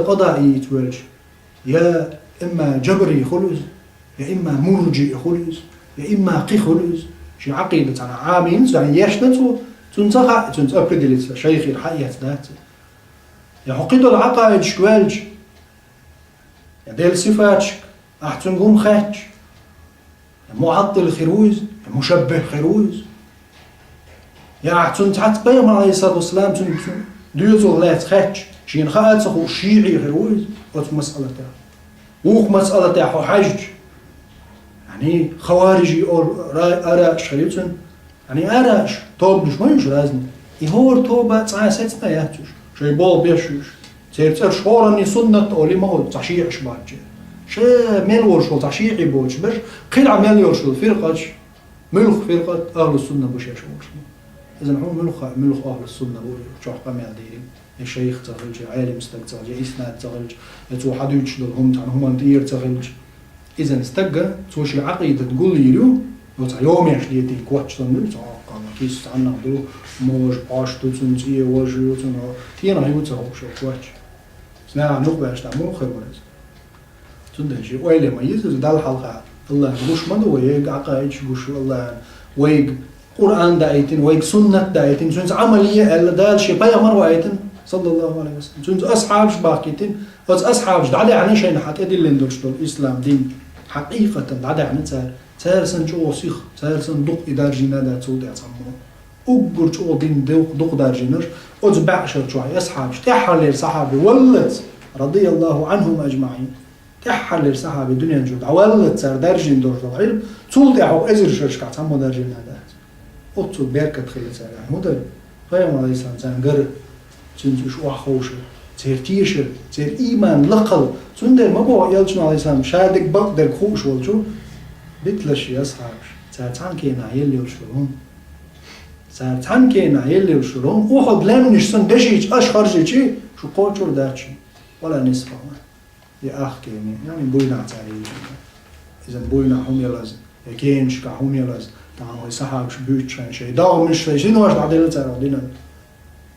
قدر يتولج يا إما جبري خلص يا إما مرجئ خلص يا إما قي خلص شي عقيدة على عامين يعني يشتتو تنتأكد للشيخ الحقيقة ذات يا عقيدة العقائد شوالج يا ديل صفات أحتنقوم خاتش يا معطل خروز يا مشبه خروز يا أحتن تحت بيهم عليه الصلاة والسلام ديوزو غلات خاتش شين خاتش أخو شيعي خروز وت مسألة ووق مسألة أخو حجج يعني خوارجي أو أراش خليتون يعني أراش توب مش مايوش لازم يهور توبة تعاستنا يهتوش شي بول بيشوش تير شهورني سنة أولي ما هو تعشيع شباجي شا ميلور شو تعشيعي بوش بش قيل ميلور شو فرقة ملخ فرقة أهل السنة بوش يشوش إذا هو ملخ أهل السنة بوش شو حقا معديرين الشيخ تغلج عالم استقتغلج إسناد تغلج يتو حدوش لهم تعني هم انتير تغلج إذا استقى توش العقيدة تقول لي يوم يشليتي كواتش تنبل قام كيس عنا دو موج باش تنسي وجه تنو تينا يوتسا شو كواتش سنا نقبل اشتعمو خبرز تندهشي ويلي ما يزز دال حلقة الله بوش مدو ويق عقائد بوش الله ويق قرآن دايتين ويق سنة دايتين سنس عملية ألا دال شي بايا مروا ايتين صلى الله عليه وسلم سنس أصحاب شباكيتين أصحاب دعالي عني شيء حتى دي اللي ندرشتو الإسلام دين حقيقة دعالي عني تار سن شو صيخ تار سن دق إدار جينا دا تسود يعصمو أقر شو دين دق دار جينر أتبعشر شوي أصحابش تحرر صحابي ولت رضي الله عنهم أجمعين تحرر صحابي الدنيا نجود ولت صار درجين دور العلم تسود يعو أزر شرشك عصمو دار جينا دا أتصل بيركة خلت صار يعني مدر فاهم عليه السلام سان قر تنسوش وحوشة تير تيشر تير إيمان لقل سندر ما بوا يلجنا عليه السلام شادك بقدر خوش والشو بتلش يا أصحابش ساعتان كينا يلي وشلون ساعتان كينا يلي وشلون وخد لمنش سن دشيج أشخرجي شو قوتشور داتشي ولا نسفة يا أخ كيني يعني بوينا تعيش إذا بوينا هم يلاز يكينش كهم يلاز تعالوا يصحابش بيتشان شيء داو مش شيء شنو واش تعديل ترى دينا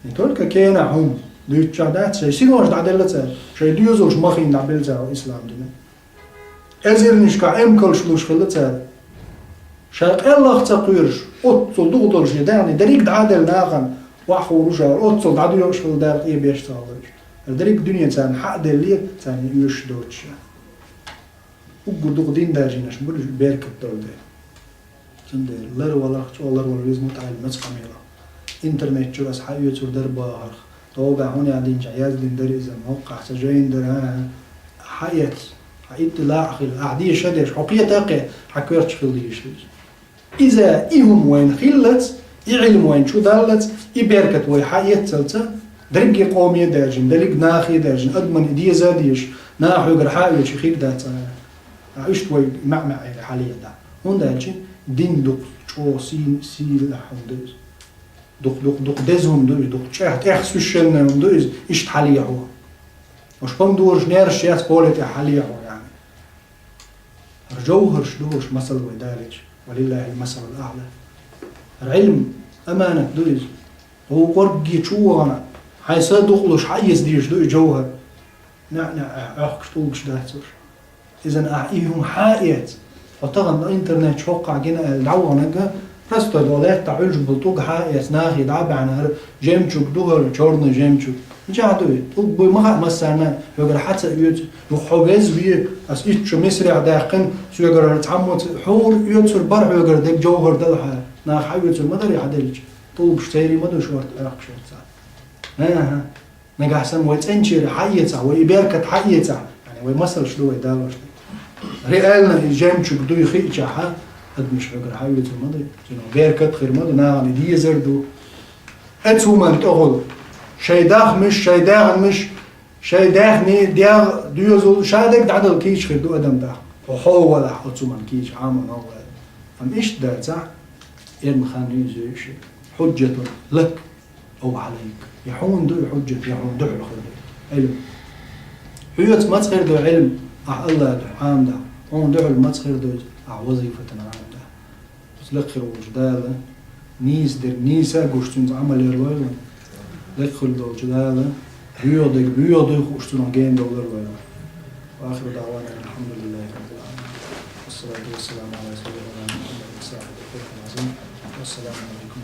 نتولك كينا هم بيتشان دات شنو واش تعديل ترى شيء ديوزوش مخين تعديل ترى الإسلام دينا أزرنيش كأمكل شلوش خلتها شاق الله تقيرش أتصل دغدرش يعني دريك دعادل ناغن وحو رجال أتصل دعادل يوش في الدار إيه بيشتغلش دريك دنيا تان حق دليل تان يوش دوتش وقو دغدين دارجينش بقولش بيركب دول ده تندر لر ولا ريز متعلم مسقميلا إنترنت جرس حيوت ودر باهر توقع هوني عدين جعياز دين در إذا موقع سجين در حيات اطلاع خل أعدية شدش حقيقة تاقي حكيرتش خليش إذا إيهم وين خلت يعلم وين شو دالت يبركت وين حقيقة تلتا درجي قومية دارجين درج ناخي دارجين أضمن إدية زاديش ناحو يقر حقيقة شخير داتا عشت وين مع حاليا دا هون دارجين دين دوك شو سين لحم دوز دوك دزهم دوز دوك شاهد إحسو الشنهم دوز إشت حاليا هو وش بام دورش نيرش ياس بولت حاليا هو جوهر شدوش مثل ودالج ولله المثل الأعلى العلم أمانة دوز هو قرقي شوانا حيصدقلوش حيز ديش دوز جوهر أخكش طولكش داتوش إذن أعيهم حائيت وطغن إنترنت شوقع جينا العوانك رستو دولات تعيش بلطوق حق يسناخ يدعب عن جيمشوك دوغر شورن جيمشوك جادو طب ما مثلا يقدر حتى يخوز بيه أس إيش مسرع داقن شو يقدر تعمد حور يوتر برح يقدر دك جوهر دلها ناخ حيوتر ما دري عدلش طوب شتيري ما دو شورت أرق شورت ها نجح سن ويتنشر حيتها ويباركت حيتها يعني ويمثل شلو يداوش رئالنا جيمشوك دو يخيجها قد مش يقدر حيوتر ما دري جنو باركت خير ما دو ناغني دي زردو أتو من تقول شيء داخ مش شيء داخني ديار ديوزول شادك دعدل كيش خير دو أدم داخ وحو ولا حطو من كيش عامل أول أم إيش دا تاع إرمخان يزوي شيء حجة لك أو عليك يحون دو حجة يحون دو خير علم حيوت ما تخير دو علم الله دو عام دا هون دو علم ما تخير دو وظيفة عام دا بس لك وجدالا نيس در نيسا قشتون عمل يروي لكل دول جدالا بيوضي قشتون جين دولار ويا وآخر دعوانا الحمد لله رب العالمين والصلاة والسلام على رسول الله محمد صلى الله عليه وسلم والسلام عليكم